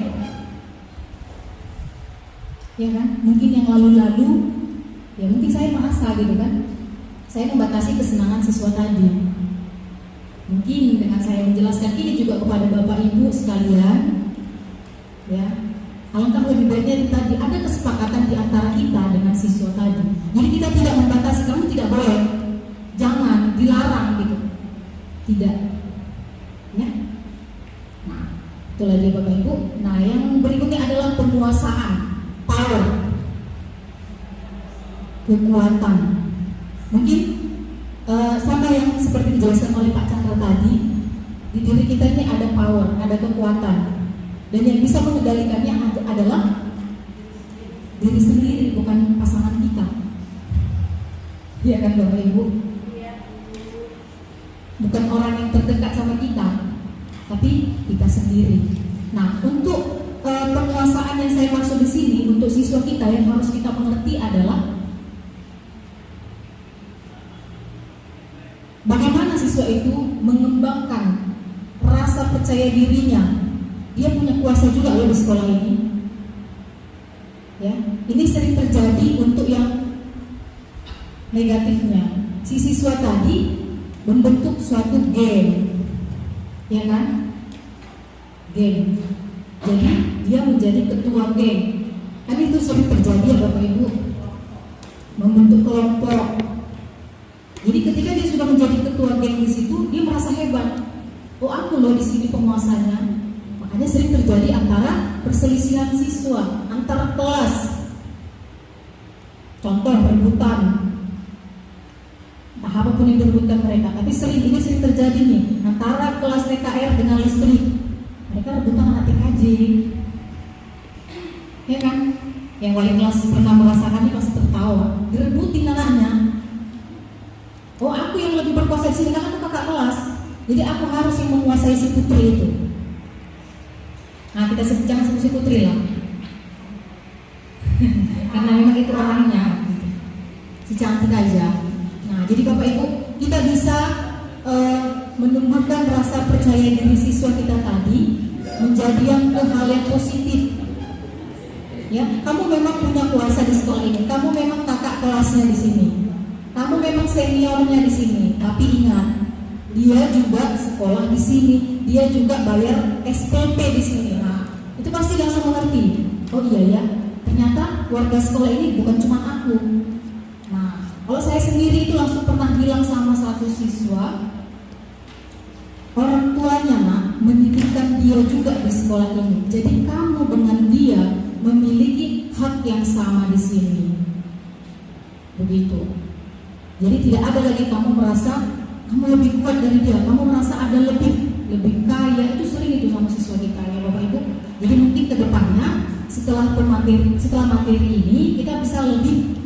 Ya kan? Mungkin yang lalu-lalu, ya mungkin saya merasa gitu kan, saya membatasi kesenangan siswa tadi. Mungkin dengan saya menjelaskan ini juga kepada Bapak Ibu sekalian, ya, alangkah lebih baiknya tadi ada kesepakatan di antara kita dengan siswa tadi. Jadi kita tidak membatasi, kamu tidak boleh, jangan, dilarang gitu, tidak, ya. Nah, itulah dia Bapak Ibu. Nah, yang berikutnya adalah penguasaan, power, kekuatan. Mungkin sama yang seperti dijelaskan oleh Pak Chandra tadi, di diri kita ini ada power, ada kekuatan, dan yang bisa mengendalikannya adalah diri sendiri, bukan pasangan kita. Iya kan Bapak Ibu? Bukan orang yang terdekat sama kita, tapi kita sendiri. Nah, untuk penguasaan yang saya maksud di sini, untuk siswa kita yang harus kita mengerti percaya dirinya. Dia punya kuasa juga loh di sekolah ini. Ya, ini sering terjadi untuk yang negatifnya. Si siswa tadi membentuk suatu geng, ya kan? Geng. Jadi dia menjadi ketua geng. Kan itu sering terjadi ya Bapak Ibu. Membentuk kelompok. Jadi ketika dia sudah menjadi ketua geng di situ, dia merasa hebat. Oh, aku loh di sini penguasanya. Makanya sering terjadi antara perselisihan siswa antar kelas. Contoh rebutan. Entah apapun yang direbutkan mereka, tapi ini sering terjadi nih antara kelas TKR dengan listrik. Mereka rebutan anak TKJ. Ya kan? Yang wali kelas pernah merasakan ini pasti tertawa. Direbutin anaknya. Oh, aku yang lebih berkuasa di sini karena aku kakak kelas. Jadi aku harus yang menguasai si putri itu. Nah, kita jangan sebut si putri lah. Karena memang itu orangnya. Si cantik aja. Nah, jadi Bapak Ibu, kita bisa menumbuhkan rasa percaya diri siswa kita tadi menjadi hal yang positif. Ya, kamu memang punya kuasa di sekolah ini. Kamu memang kakak kelasnya di sini. Kamu memang seniornya di sini, tapi ingat, dia juga sekolah di sini, dia juga bayar SPP di sini. Nah, itu pasti langsung mengerti. Oh iya ya, ternyata warga sekolah ini bukan cuma aku. Nah, kalau saya sendiri itu langsung pernah bilang sama satu siswa, orang tuanya nak menitipkan dia juga di sekolah ini. Jadi kamu dengan dia memiliki hak yang sama di sini. Begitu. Jadi tidak ada lagi kamu merasa kamu lebih kuat dari dia, kamu merasa ada lebih kaya. Itu sering itu sama siswa kita ya Bapak Ibu. Jadi mungkin kedepannya setelah materi ini kita bisa lebih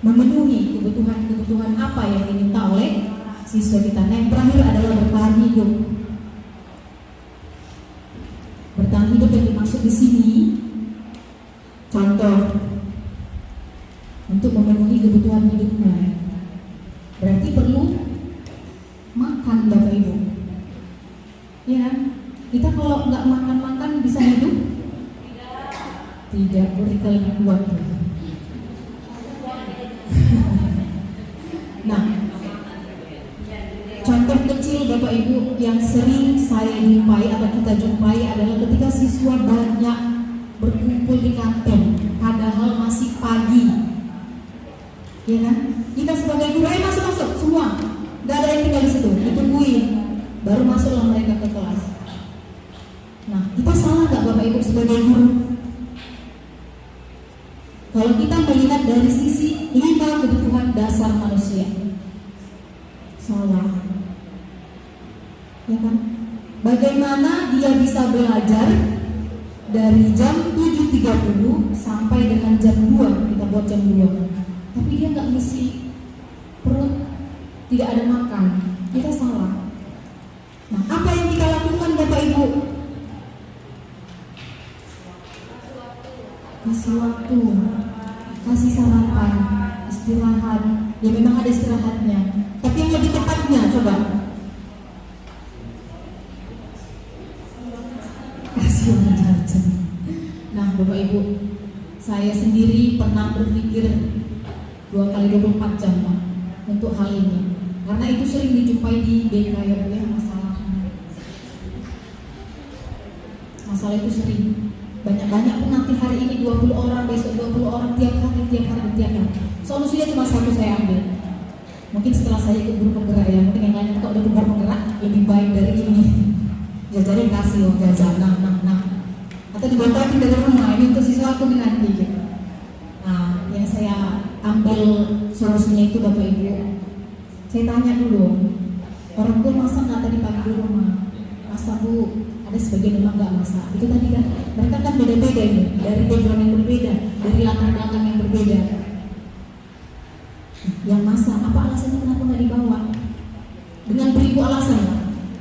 memenuhi kebutuhan apa yang diminta oleh siswa kita. Nah, yang terakhir adalah bertahan hidup. Bertahan hidup yang dimaksud di sini, contoh untuk memenuhi kebutuhan hidupnya, berarti perlu makan Bapak Ibu. Ya, kita kalau nggak makan bisa hidup? Tidak, kita lebih kuat. Nah, contoh kecil Bapak Ibu yang sering saya jumpai atau kita jumpai adalah ketika siswa banyak berkumpul di kantin, padahal masih pagi. Ya kan? Kita sebagai guru, masuk semua, gak ada yang tinggal di situ, ditungguin, baru masuklah mereka ke kelas. Nah, kita salah gak Bapak Ibu sebagai guru? Kalau kita melihat dari sisi 5 kebutuhan dasar manusia, salah. Ya kan? Bagaimana dia bisa belajar dari jam 7.30 sampai dengan jam 2, kita buat jam 2. Tapi dia nggak ngisi perut, tidak ada makan, kita salah. Nah, apa yang kita lakukan Bapak Ibu? Kasih waktu, kasih sarapan, istirahat. Ya memang ada istirahatnya, tapi yang lebih tepatnya coba kasih uang jajan. Nah Bapak Ibu, saya sendiri pernah berpikir 2 kali 24 jam Pak, untuk hal ini, karena itu sering dijumpai di BK ya Bu ya, masalah itu sering banyak pun, nanti hari ini 20 orang, besok 20 orang, tiap hari. Solusinya cuma satu saya ambil. Mungkin setelah saya ikut guru penggerak ya, mungkin yang lain kalau udah guru penggerak lebih baik dari ini. Jajarin kasih uang jajan, nah. Atau dibantuin dari rumah, ini untuk siswa aku nanti gitu. Nah, yang saya ambil solusinya itu Bapak Ibu, saya tanya dulu, orang tua masak nggak tadi pagi di rumah? Masak Bu, ada sebagian memang nggak masak. Itu tadi kan, mereka kan beda-beda ini, dari background yang berbeda, dari latar belakang yang berbeda. Yang masak, apa alasannya kenapa nggak dibawa? Dengan beribu alasan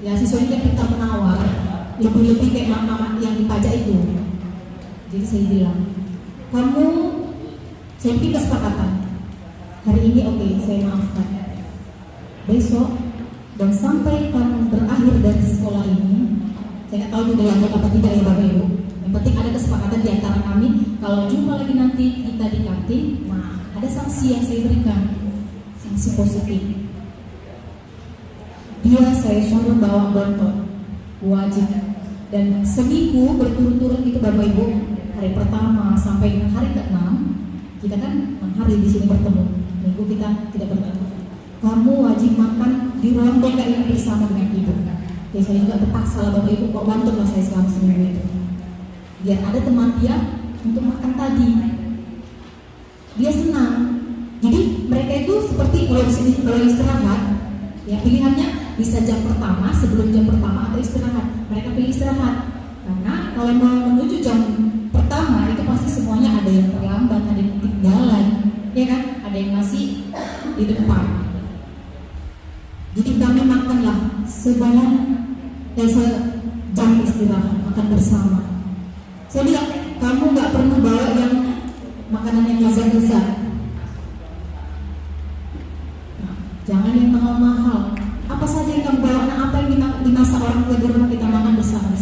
ya, siswa ini kan kita menawar, lebih-lebih kayak mama yang dipajak itu. Jadi saya bilang, saya bikin kesepakatan. Hari ini oke, saya maafkan. Besok dan sampai kamu berakhir dari soal itu dilanjut apa tidak ya Bapak Ibu. Yang penting ada kesepakatan di antara kami. Kalau jumpa lagi nanti kita di kantin, nah ada sanksi yang saya berikan, sanksi positif. Dia saya suruh bawa bontot, wajib. Dan seminggu berturut-turut itu Bapak Ibu, hari pertama sampai dengan hari ke-6, kita kan 6 hari di sini bertemu, minggu kita tidak bertemu. Kamu wajib makan di ruang BK ini bersama dengan ibu. Jadi saya juga terpaksa lah Bapak Ibu, kok bantulah saya selama seminggu itu. Biar ada teman dia untuk makan tadi. Dia senang. Jadi mereka itu seperti kalau istirahat, ya pilihannya bisa jam pertama, sebelum jam pertama atau istirahat. Mereka pilih istirahat. Karena kalau mau menuju jam pertama itu pasti semuanya ada yang terlambat, ada yang ketinggalan, ya kan? Ada yang masih di depan. Jadi kami makanlah sebelum jam istirahat, makan bersama. Saya bilang, kamu nggak perlu bawa yang makanan yang lezat-lezat. Nah, jangan yang mahal-mahal. Apa saja yang kamu bawa, apa yang dimasak orang tua di rumah kita makan bersama.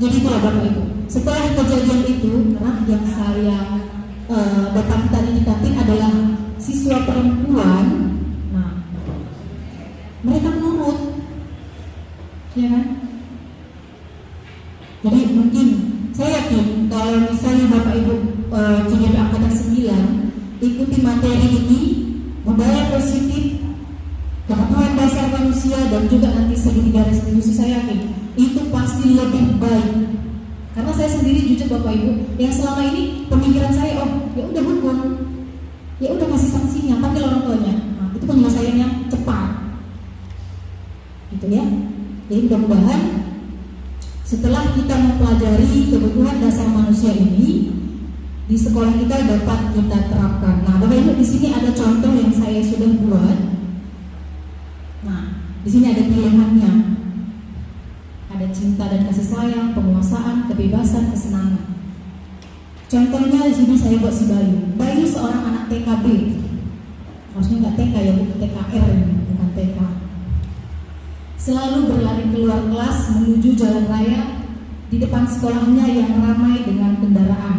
Jadi itulah Bapak Ibu. Setelah kejadian itu, karena yang saya dapat tadi di kantin adalah siswa perempuan. Nah, mereka menurut, ya kan? Jadi mungkin saya yakin kalau misalnya Bapak Ibu CGP Angkatan 9 ikuti materi ini, budaya positif, kebutuhan dasar manusia dan juga nanti segitiga restitusi, saya yakin itu pasti lebih baik. Karena saya sendiri jujur Bapak Ibu, yang selama ini pemikiran saya, oh ya udah hukum, ya udah kasih sanksinya, panggil orang tuanya. Nah, itu penyelesaian yang cepat, gitu ya. Jadi mudah-mudahan setelah kita mempelajari kebutuhan dasar manusia ini di sekolah kita dapat kita terapkan. Nah, Bapak Ibu di sini ada contoh yang saya sudah buat. Nah, di sini ada pilihannya. Ada cinta dan kasih sayang, penguasaan, kebebasan, kesenangan. Contohnya di sini saya buat si Bayu. Bayu seorang anak TKB. Harusnya nggak TK ya, bukan TKR ini, bukan TK. Selalu berlari keluar kelas menuju jalan raya di depan sekolahnya yang ramai dengan kendaraan.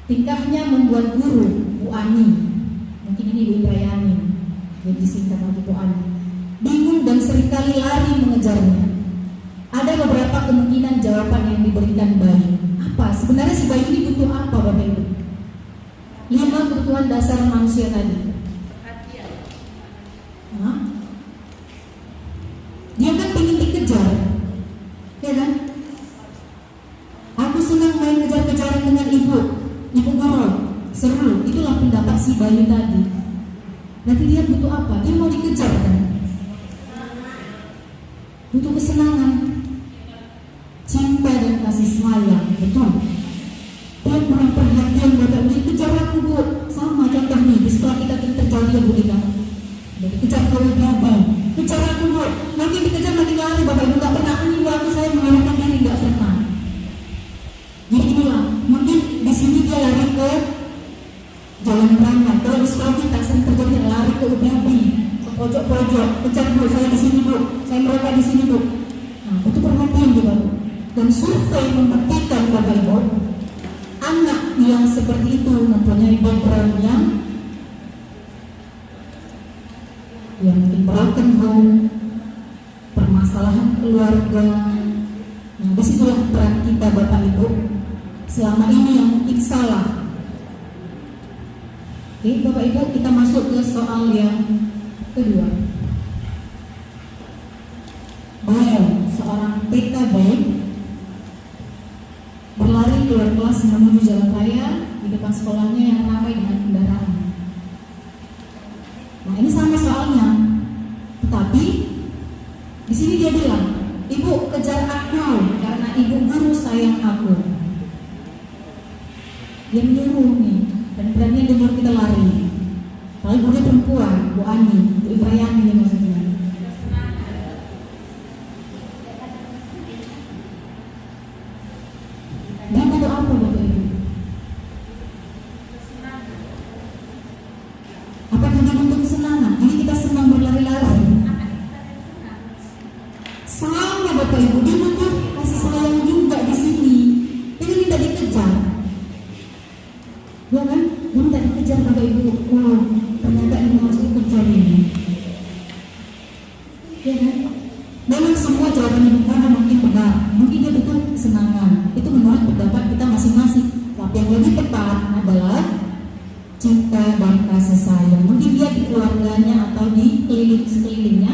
Tingkahnya membuat guru, Bu Ani, mungkin ini Bu Indrayani, jadi disingkat lagi Bu Ani, bingung dan seringkali lari mengejarnya. Ada beberapa kemungkinan jawaban yang diberikan Bayu. Apa? Sebenarnya si Bayu ini butuh apa Bapak Ibu? 5 kebutuhan dasar manusia tadi. Hah? Dia kan ingin dikejar, ya kan? Aku senang main kejar-kejaran dengan ibu guru, seru. Itulah pendapat si Bayu tadi. Nanti dia butuh apa? Dia mau dikejar kan? Butuh kesenangan, cinta dan kasih sayang, betul. Dia kurang perhatian Bapak Ibu, kejar aku Bu. Sama contoh nih, di sekolah kita terjadi ya Bu Dika. Jadi kejar kau ibu, kejar aku Bu. Nanti dikejar makin lari Bapak Ibu, nggak pernah ini waktu saya mengarahkan diri, nggak pernah. Jadi inilah, mungkin di sini dia lari ke jalan ramai. Kalau di sekolah kita sering terjadi lari ke ubi-ubi, ke pojok-pojok, kejar Bu, saya di sini Bu, saya mereka di sini Bu. Nah, itu perhatian juga Bu. Dan survei membuktikan Bapak Ibu, anak yang seperti itu mempunyai background yang mungkin broken home, permasalahan keluarga. Nah, disitulah peran kita Bapak Ibu selama ini yang mungkin salah. Oke, Bapak Ibu, kita masuk ke soal yang kedua. Bayu, seorang TKB, berlari keluar kelas menuju jalan raya di depan sekolahnya yang ramai dengan kendaraan. Nah, ini sama soalnya. Tetapi di sini dia bilang, "Ibu kejar aku karena ibu guru sayang aku." Dia menyuruh nih, dan berani dia nyuruh kita lari. Paling gurunya perempuan, Bu Ani, Bu Indrayani ini maksudnya. Dia butuh apa Bapak Ibu? Apakah dia butuh kesenangan? Jadi kita senang berlari-lari. Sama Bapak Ibu, dia butuh kasih keluarganya atau di sekelilingnya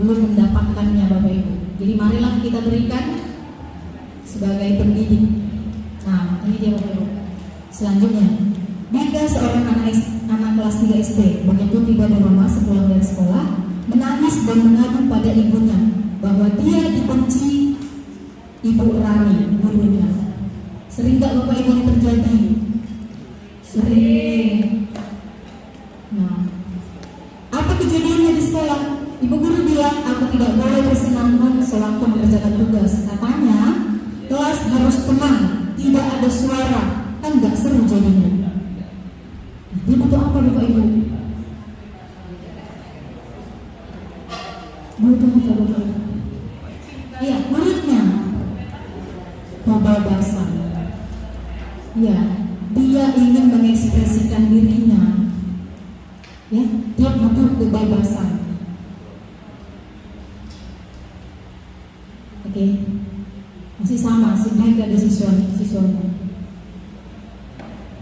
belum mendapatkannya Bapak Ibu. Jadi marilah kita berikan sebagai pendidik. Nah, ini dia Bapak Ibu. Selanjutnya, jika seorang anak kelas 3 SD begitu tiba di rumah sepulang dari sekolah, menangis dan mengadu pada ibunya bahwa dia dibenci Ibu Rani, gurunya. Sering gak Bapak Ibu ini terjadi? Sering. Nah, apa kejadiannya di sekolah? Ibu guru bilang, aku tidak boleh bersenang-senang sewaktu mengerjakan tugas. Katanya, kelas harus tenang, tidak ada suara, kan gak seru jadinya. Nah, dia butuh apa Bapak Ibu? Butuh apa Bapak Ibu? Iya, muridnya kebebasan. Ya, dia ingin mengekspresikan dirinya. Ya, dia butuh kebebasan. Oke, masih sama, mereka ada siswanya.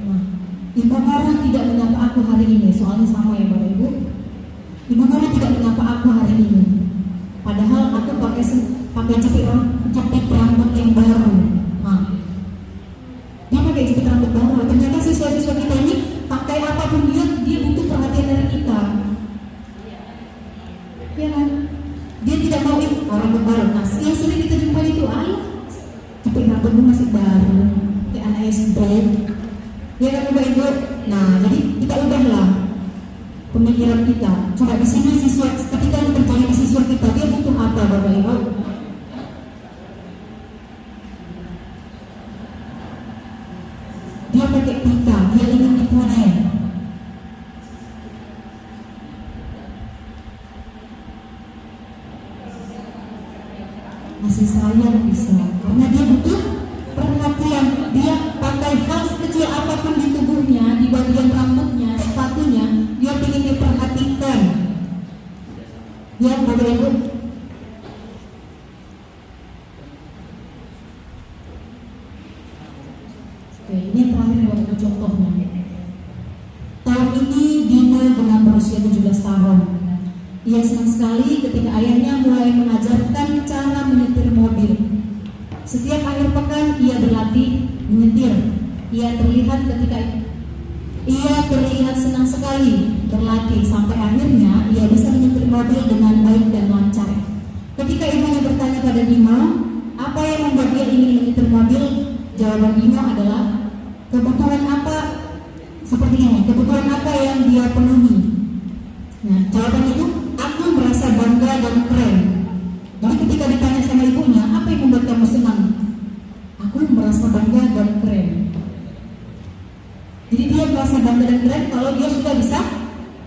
Nah, ibu guru tidak menyapa aku hari ini, soalnya sama ya Bapak Ibu. Ibu guru tidak menyapa aku hari ini, padahal aku pakai jepit rambut yang baru. Nah, dia pakai jepit rambut baru. Ternyata siswa-siswa kita ini pakai apapun dia butuh perhatian dari kita. Ya kan? Dia tidak mau rambut baru. Nah, yang sering kita jumpai itu, jepit rambutmu masih baru, kayak anak SD. Ya kan Bapak Ibu? Nah, jadi kita ubahlah pemikiran kita. Coba di sini siswa, ketika kita bertanya di siswa kita, dia butuh apa Bapak Ibu? Dia pakai pita, dia ingin dipunyai. Masih sayang bisa, karena dia butuh perhatian. Dia pakai hal sekecil apapun di tubuhnya, di bagian rambutnya, sepatunya, dia ingin diperhatikan. Ya Bapak Ibu. Oke, ini yang terakhir ya Bapak Ibu, contohnya. Tahun ini Dino benar berusia 17 tahun. Ia senang sekali ketika ayahnya mulai mengajarkan cara menyetir mobil. Setiap akhir pekan ia berlatih menyetir. Ia terlihat senang sekali berlatih sampai akhirnya ia bisa menyetir mobil dengan baik dan lancar. Ketika ibunya bertanya pada Dino, apa yang membuat dia ingin menyetir mobil? Jawaban Dino adalah kebutuhan apa? Seperti ini, kebutuhan apa yang dia penuhi? Nah, jawabannya itu, aku merasa bangga dan keren. Jadi ketika ditanya sama ibunya, apa yang membuat kamu senang? Aku merasa bangga dan keren. Jadi dia merasa bangga dan keren kalau dia sudah bisa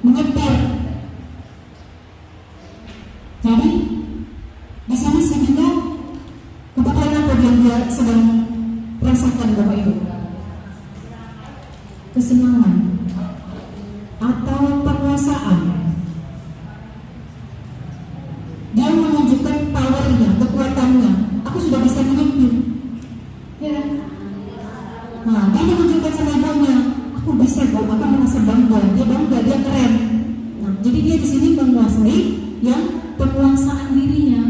menyetir. Jadi di sini sehingga kebutuhan apa yang dia sedang rasakan Bapak Ibu? Kesenangan atau penguasaan. Dia menunjukkan powernya, kekuatannya. Aku sudah bisa menyetir. Ya. Nah, dia menunjukkan sama ibunya, aku bisa kok, aku merasa bangga. Dia bangga, dia keren. Nah, jadi dia di sini menguasai yang penguasaan dirinya,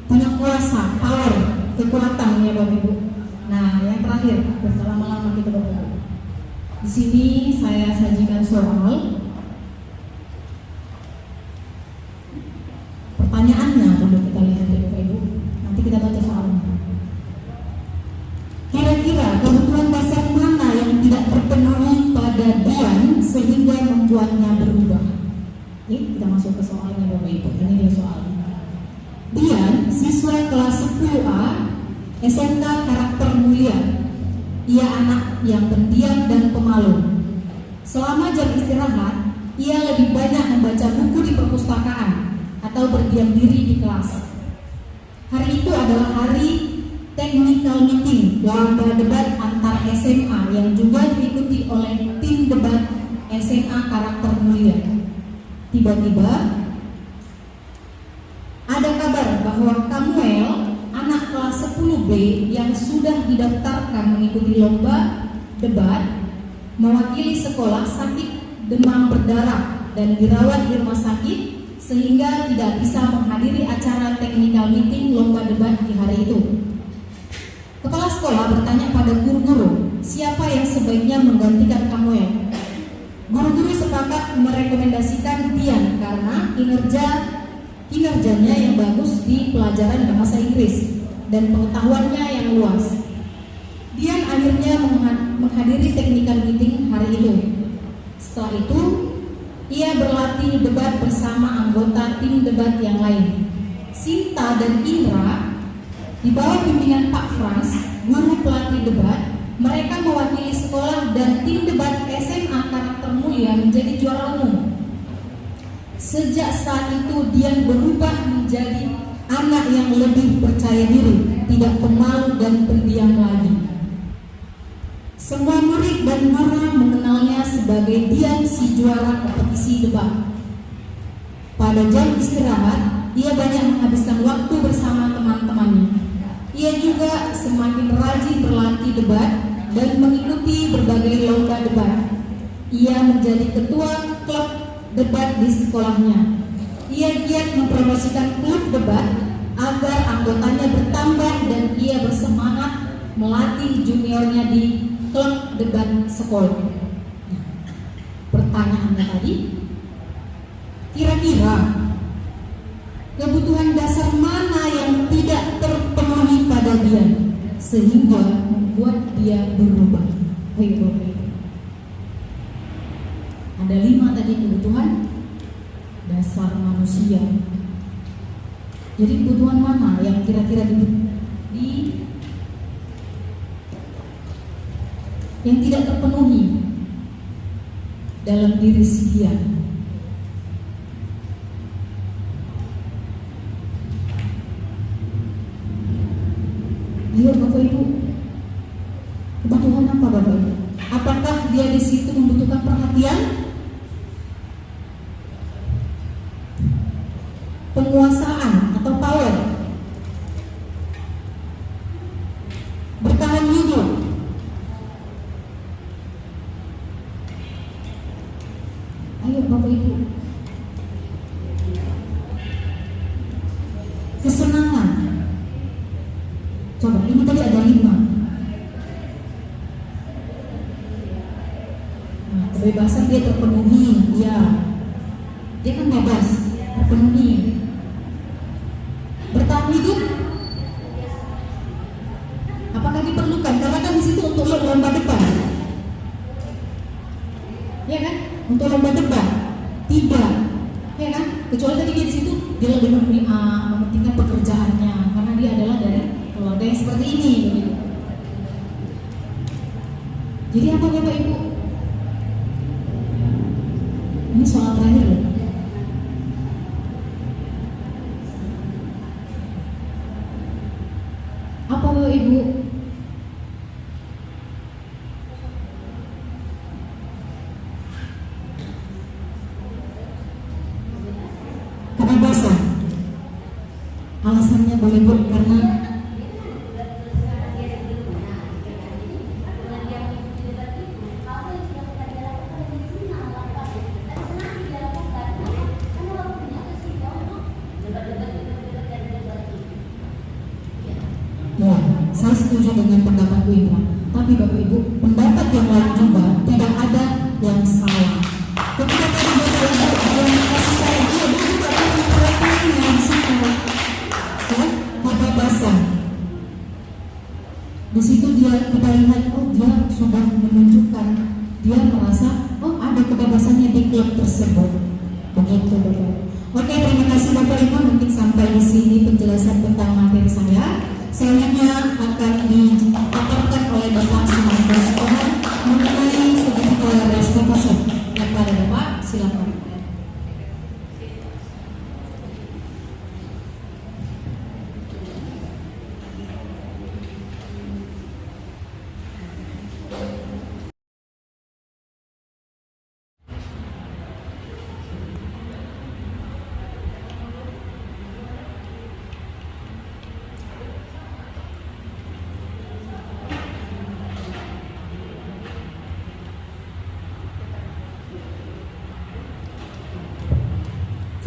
punya kuasa, power, kekuatan ya Bapak Ibu. Nah, yang terakhir, berlama-lama kita Bapak Ibu. Di sini saya sajikan soal. Pertanyaannya dulu kita lihat ya Bapak Ibu. Nanti kita baca soalnya. Kira-kira kebutuhan dasar mana yang tidak terpenuhi pada Dian sehingga membuatnya berubah? Oke, kita masuk ke soalnya Bapak Ibu. Ini dia soalnya. Dian, siswa kelas 10A SMK Karakter Mulia. Ia anak yang pendiam dan pemalu. Selama jam istirahat, ia lebih banyak membaca buku di perpustakaan atau berdiam diri di kelas. Hari itu adalah hari technical meeting, lomba debat antar SMA yang juga diikuti oleh tim debat SMA Karakter Mulia. Tiba-tiba ada kabar bahwa Kamuel, anak kelas 10B yang sudah didaftarkan mengikuti lomba debat, mewakili sekolah sakit demam berdarah dan dirawat di rumah sakit sehingga tidak bisa menghadiri acara technical meeting lomba debat di hari itu. Kepala sekolah bertanya pada guru-guru, siapa yang sebaiknya menggantikan Kamuel? Guru-guru sepakat merekomendasikan Dian karena kinerjanya yang bagus di pelajaran bahasa Inggris dan pengetahuannya yang luas. Dian akhirnya menghadiri technical meeting hari itu. Setelah itu, ia berlatih debat bersama anggota tim debat yang lain. Sinta dan Indra, di bawah pimpinan Pak Frans, guru pelatih debat, mereka mewakili sekolah dan tim debat SMA Karakter Mulia menjadi juara umum. Sejak saat itu, Dian berubah menjadi anak yang lebih percaya diri, tidak pemalu dan pendiam lagi. Semua murid dan guru mengenalnya sebagai Dian si juara kompetisi debat. Pada jam istirahat, ia banyak menghabiskan waktu bersama teman-temannya. Ia juga semakin rajin berlatih debat dan mengikuti berbagai lomba debat. Ia menjadi ketua klub debat di sekolahnya. Ia giat mempromosikan klub debat agar anggotanya bertambah dan ia bersemangat melatih juniornya di klub debat sekolah. Pertanyaannya tadi, kira-kira kebutuhan dasar mana yang tidak terpenuhi pada dia sehingga membuat dia berubah? Ayo Bapak Ibu. Ada 5 tadi kebutuhan dasar manusia. Jadi kebutuhan mana yang kira-kira yang tidak terpenuhi dalam diri si dia? Ayo Bapak Ibu, kebutuhan apa Bapak Ibu? Apakah dia di situ membutuhkan perhatian, penguasaan atau power, bertahan hidup, ayo Bapak Ibu, kesenangan? Coba, ini tadi ada 5. Nah, kebebasan dia terpenuhi, ya. Dia kan bebas, terpenuhi. Bertahan hidup, apakah diperlukan? Karena kan di situ untuk lomba debat, ya kan? Untuk lomba debat, tidak, ya kan? Kecuali tadi dia di situ dia lebih mementingkan pekerjaannya, karena dia adalah dari keluarga yang seperti ini, begitu. Jadi apa Bapak Ibu? Ini soal terakhir loh. Apa Bapak Ibu? Kebebasan. Alasannya boleh Bu, karena ya, saya setuju dengan pendapat Bu Indra. Tapi Bapak Ibu, pendapat yang lain juga tidak ada yang salah. Ketika tadi Bapak Ibu yang kasih saya, dia juga punya perhatiannya di situ. Ya, kebebasan. Di situ kita lihat, oh dia sudah menunjukkan, dia merasa, oh ada kebebasannya di klub tersebut. Begitu Bapak Ibu. Oke, terima kasih Bapak Ibu. Mungkin sampai di sini penjelasan tentang materi saya. Selanjutnya akan dipaparkan oleh Bapak Sumarto Sekolah mengenai segitiga restitusi. Kepada Bapak, silakan.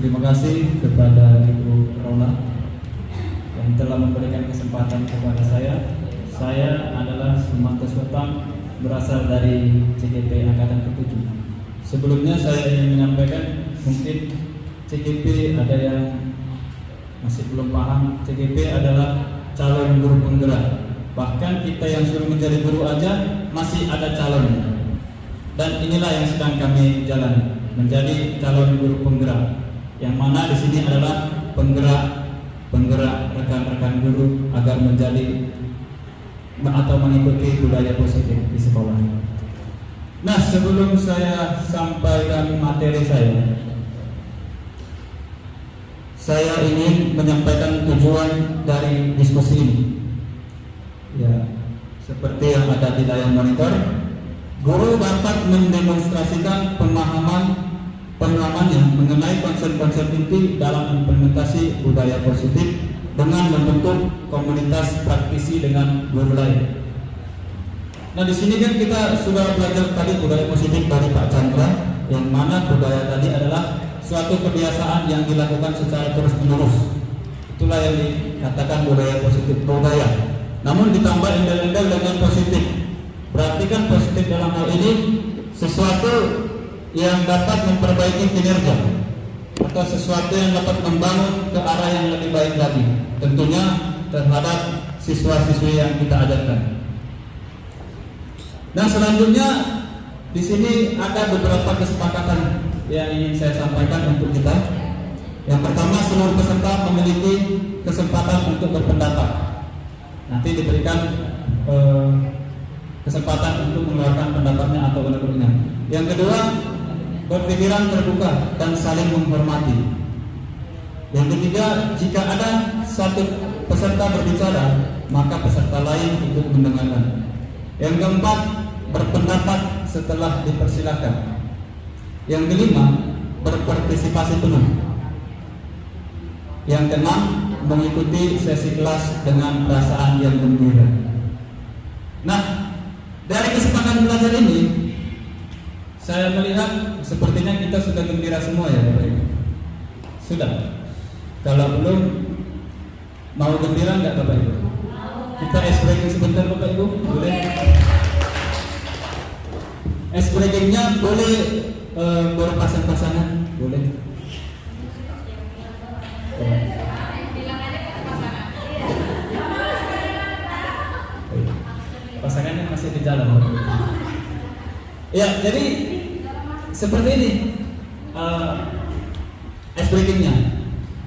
Terima kasih kepada Ibu Rona yang telah memberikan kesempatan kepada saya. Saya adalah Sumanto Sotang, berasal dari CGP Angkatan ke-7. Sebelumnya saya ingin menyampaikan, mungkin CGP ada yang masih belum paham. CGP adalah calon guru penggerak. Bahkan kita yang sudah menjadi guru aja masih ada calonnya. Dan inilah yang sedang kami jalani, menjadi calon guru penggerak. Yang mana di sini adalah penggerak rekan-rekan guru agar menjadi atau mengikuti budaya positif di sekolah. Nah, sebelum saya sampaikan materi saya ingin menyampaikan tujuan dari diskusi ini. Ya, seperti yang ada di layar monitor, guru dapat mendemonstrasikan pemahamannya mengenai konsep-konsep inti dalam implementasi budaya positif dengan membentuk komunitas praktisi dengan guru lain. Nah, di sini kan kita sudah belajar tadi budaya positif dari Pak Chandra, yang mana budaya tadi adalah suatu kebiasaan yang dilakukan secara terus-menerus. Itulah yang dikatakan budaya positif. Budaya namun ditambah embel-embel dengan positif. Berarti kan positif dalam hal ini sesuatu yang dapat memperbaiki kinerja atau sesuatu yang dapat membangun ke arah yang lebih baik lagi, tentunya terhadap siswa-siswi yang kita ajarkan. Nah, selanjutnya di sini ada beberapa kesepakatan yang ingin saya sampaikan untuk kita. Yang pertama, seluruh peserta memiliki kesempatan untuk berpendapat. Nanti diberikan kesempatan untuk mengeluarkan pendapatnya atau unek-uneknya. Yang kedua, berpikiran terbuka dan saling menghormati. Yang ketiga, jika ada satu peserta berbicara, maka peserta lain ikut mendengarkan. Yang keempat, berpendapat setelah dipersilakan. Yang kelima, berpartisipasi penuh. Yang keenam, mengikuti sesi kelas dengan perasaan yang gembira. Nah, dari kesempatan belajar ini, saya melihat sepertinya kita sudah gembira semua ya Bapak Ibu. Sudah. Kalau belum, mau gembira nggak Bapak Ibu? Kita ice breaking sebentar Bapak Ibu, boleh? Ice breakingnya boleh berpasang-pasangan, boleh? Pasangannya masih di jalan. Ya, jadi seperti ini ice breakingnya.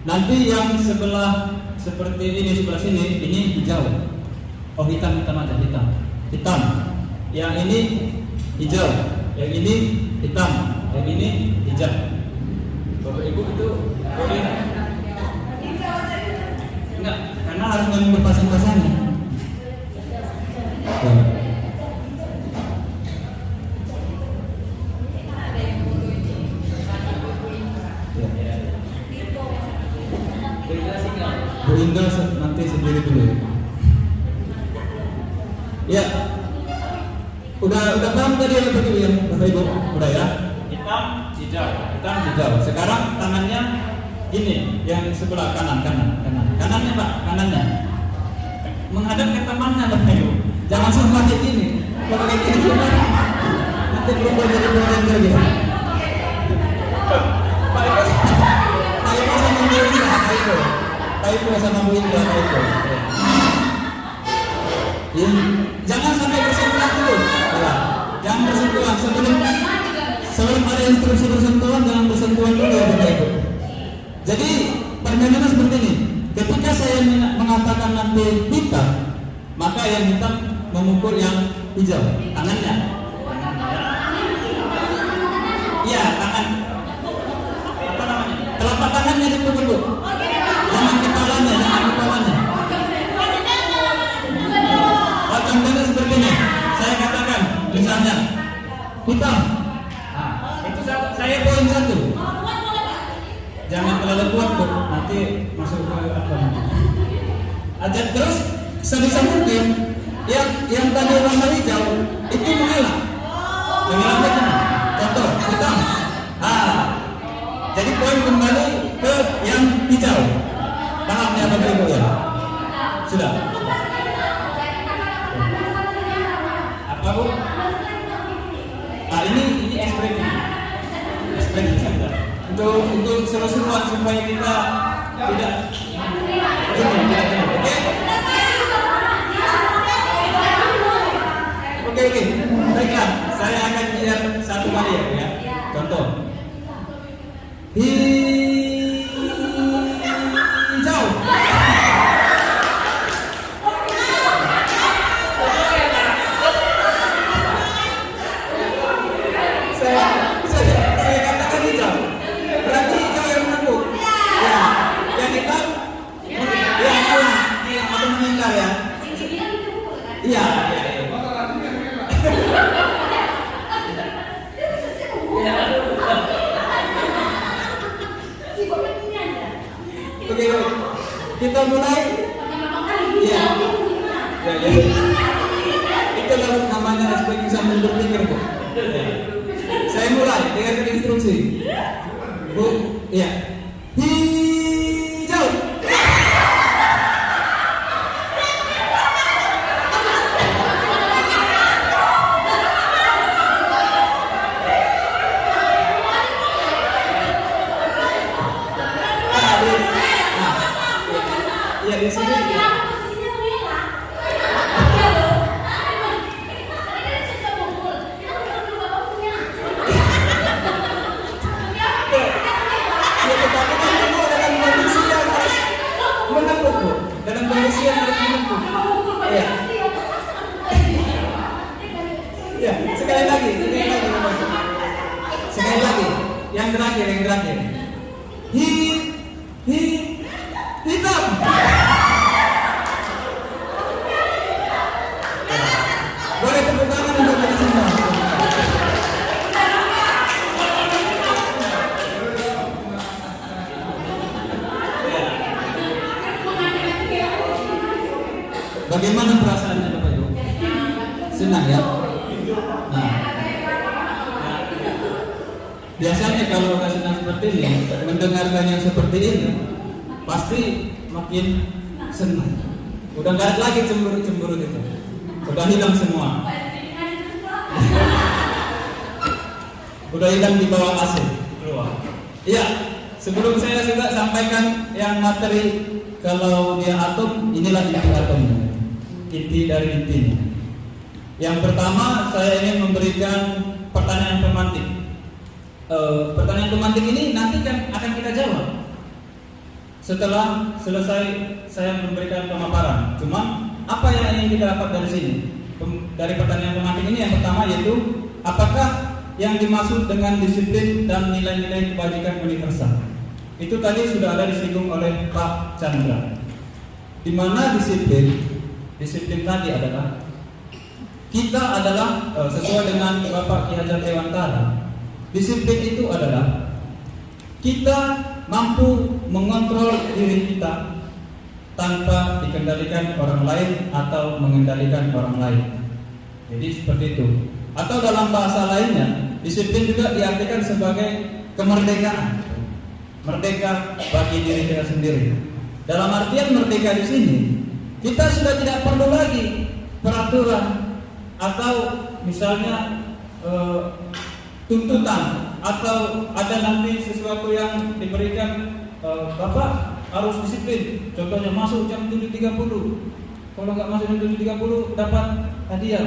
Nanti yang sebelah seperti ini sebelah sini, ini hijau. Oh, hitam aja, hitam. Yang ini hijau, yang ini hitam, yang ini hijau. Bapak Ibu itu boleh? Enggak, karena harus berpasang-pasangan. Bu Indah nanti sendiri dulu. Ya, udah paham tadi ya Bapak Ibu, udah ya? Hitam, hijau. Sekarang tangannya ini yang sebelah kanannya Pak, kanannya menghadap ke temannya Bapak Ibu. Jangan sampai kayak gini. Kalau kayak gini cuma nanti berubah jadi blender gitu. Pak Ibu sama Bu Indah, Pak Ibu sama Bu Indah, Jangan sampai bersentuhan dulu. Ya. Jangan bersentuhan sebelum ada instruksi bersentuhan, jangan bersentuhan dulu ya Bapak Ibu. Jadi permainannya seperti ini. Ketika saya mengatakan nanti hitam, maka yang hitam memukul yang hijau, tangannya. Iya, tangan. Apa namanya? Telapak tangannya dipukul Bu. Jangan kepalanya. Contohnya seperti ini. Saya katakan, misalnya hitam. Nah, itu saya poin 1. Jangan terlalu kuat Bu, nanti masuk ke apa nanti. Aja terus sebisa mungkin yang tadi warna hijau itu menghilang begini. Contoh hitam. Jadi poin kembali yang hijau. Paham ya Bapak Ibu ya? Sudah. Apa Bu? Ini ekspresi saja. Untuk seru-seruan supaya kita tidak Oke. Baiklah, saya akan lihat satu kali ya. Contoh. Hijau. Saya katakan hijau. Berarti hijau yang menepuk. Ya, yang hitam ya kalah atau meninggal ya. Iya. Oke, kita mulai. Iya. Ya. Itu namanya aspek sambil berpikir Bu. Saya mulai dengan instruksi. Bu, iya. Hijau. Ya di sini. Dalam kondisi yang harus menempuh. Ya. Ya, sekali lagi. Yang terakhir. Hitam. Boleh tepuk tangan untuk kita semua. Bagaimana perasaannya Bapak Ibu? Senang ya? Nah, biasanya kalau kita senang seperti ini, mendengarkan yang seperti ini, pasti makin senang. Udah nggak ada lagi cemburu gitu. Udah hilang semua. Udah hilang di bawah AC keluar. Iya, sebelum saya juga sampaikan yang materi kalau dia atom, inilah inti atomnya. Inti dari intinya. Yang pertama saya ingin memberikan pertanyaan pemantik. Pertanyaan pemantik ini nanti kan akan kita jawab setelah selesai saya memberikan pemaparan. Cuma apa yang ingin kita dapat dari sini? Dari pertanyaan pemantik ini yang pertama yaitu apakah yang dimaksud dengan disiplin dan nilai-nilai kebajikan universal? Itu tadi sudah ada disinggung oleh Pak Chandra. Di mana disiplin tadi adalah kita adalah sesuai dengan Bapak Ki Hajar Dewantara. Disiplin itu adalah kita mampu mengontrol diri kita tanpa dikendalikan orang lain atau mengendalikan orang lain. Jadi seperti itu. Atau dalam bahasa lainnya, disiplin juga diartikan sebagai kemerdekaan. Merdeka bagi diri kita sendiri. Dalam artian merdeka di sini, kita sudah tidak perlu lagi peraturan atau misalnya tuntutan atau ada nanti sesuatu yang diberikan Bapak harus disiplin. Contohnya masuk jam 7.30. Kalau nggak masuk jam 7.30 dapat hadiah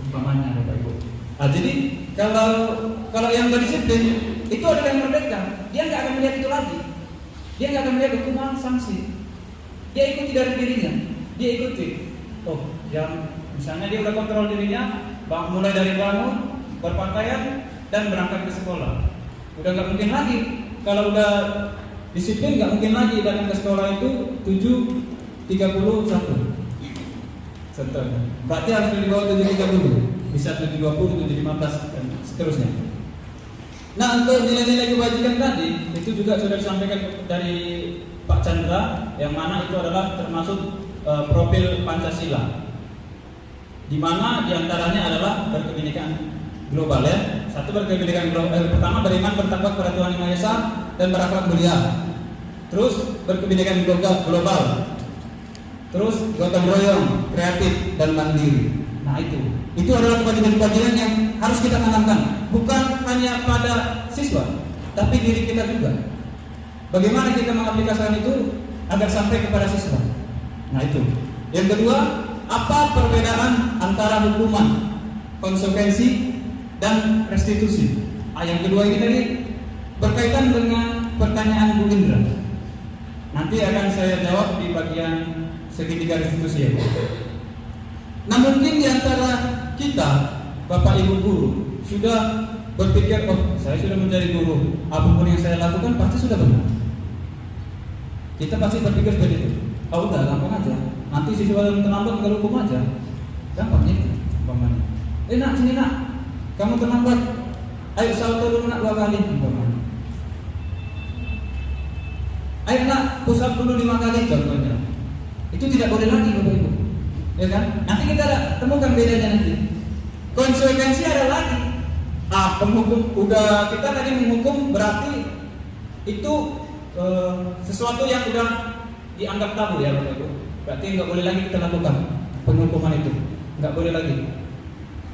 umpamanya Bapak Ibu. Nah, jadi kalau yang berdisiplin itu adalah yang merdeka. Dia nggak akan melihat itu lagi. Dia nggak akan melihat hukuman sanksi. Dia ikuti dari dirinya. Dia ikuti. Oh, yang misalnya dia udah kontrol dirinya, mulai dari bangun, berpakaian, dan berangkat ke sekolah. Udah nggak mungkin lagi. Kalau udah disiplin nggak mungkin lagi datang ke sekolah itu 7.31. Contohnya. Berarti harus di bawah 7.30. Bisa 7.20, 7.15 dan seterusnya. Nah, untuk nilai-nilai kebajikan tadi itu juga sudah disampaikan dari Pak Chandra, yang mana itu adalah termasuk profil Pancasila, di mana diantaranya adalah berkebinekaan global ya. Satu berkependidikan global. Pertama beriman bertakwa kepada Tuhan Yang Maha Esa dan berakhlak mulia. Terus berkependidikan global. Terus gotong royong, kreatif dan mandiri. Nah itu adalah kewajiban-kewajiban yang harus kita tanamkan, bukan hanya pada siswa, tapi diri kita juga. Bagaimana kita mengaplikasikan itu agar sampai kepada siswa. Nah itu. Yang kedua, apa perbedaan antara hukuman, konsekuensi, dan restitusi? Yang kedua ini tadi berkaitan dengan pertanyaan Bu Indra. Nanti akan saya jawab di bagian segitiga restitusi ya. Nah mungkin di antara kita, Bapak Ibu guru, sudah berpikir, oh saya sudah menjadi guru, apapun yang saya lakukan pasti sudah benar. Kita pasti berpikir seperti itu. Oh udah gampang aja, nanti siswa yang terlambat nggak hukum aja, gampang itu. Nak sini nak, kamu terlambat, ayo salto dulu nak 2 kali. Ayo nak push up dulu 5 kali contohnya. Itu tidak boleh lagi Bapak Ibu, ya kan? Nanti kita temukan bedanya nanti. Konsekuensi ada lagi. Penghukum udah kita tadi menghukum berarti itu sesuatu yang udah dianggap tabu ya Bapak Ibu. Berarti nggak boleh lagi kita lakukan penghukuman itu, nggak boleh lagi.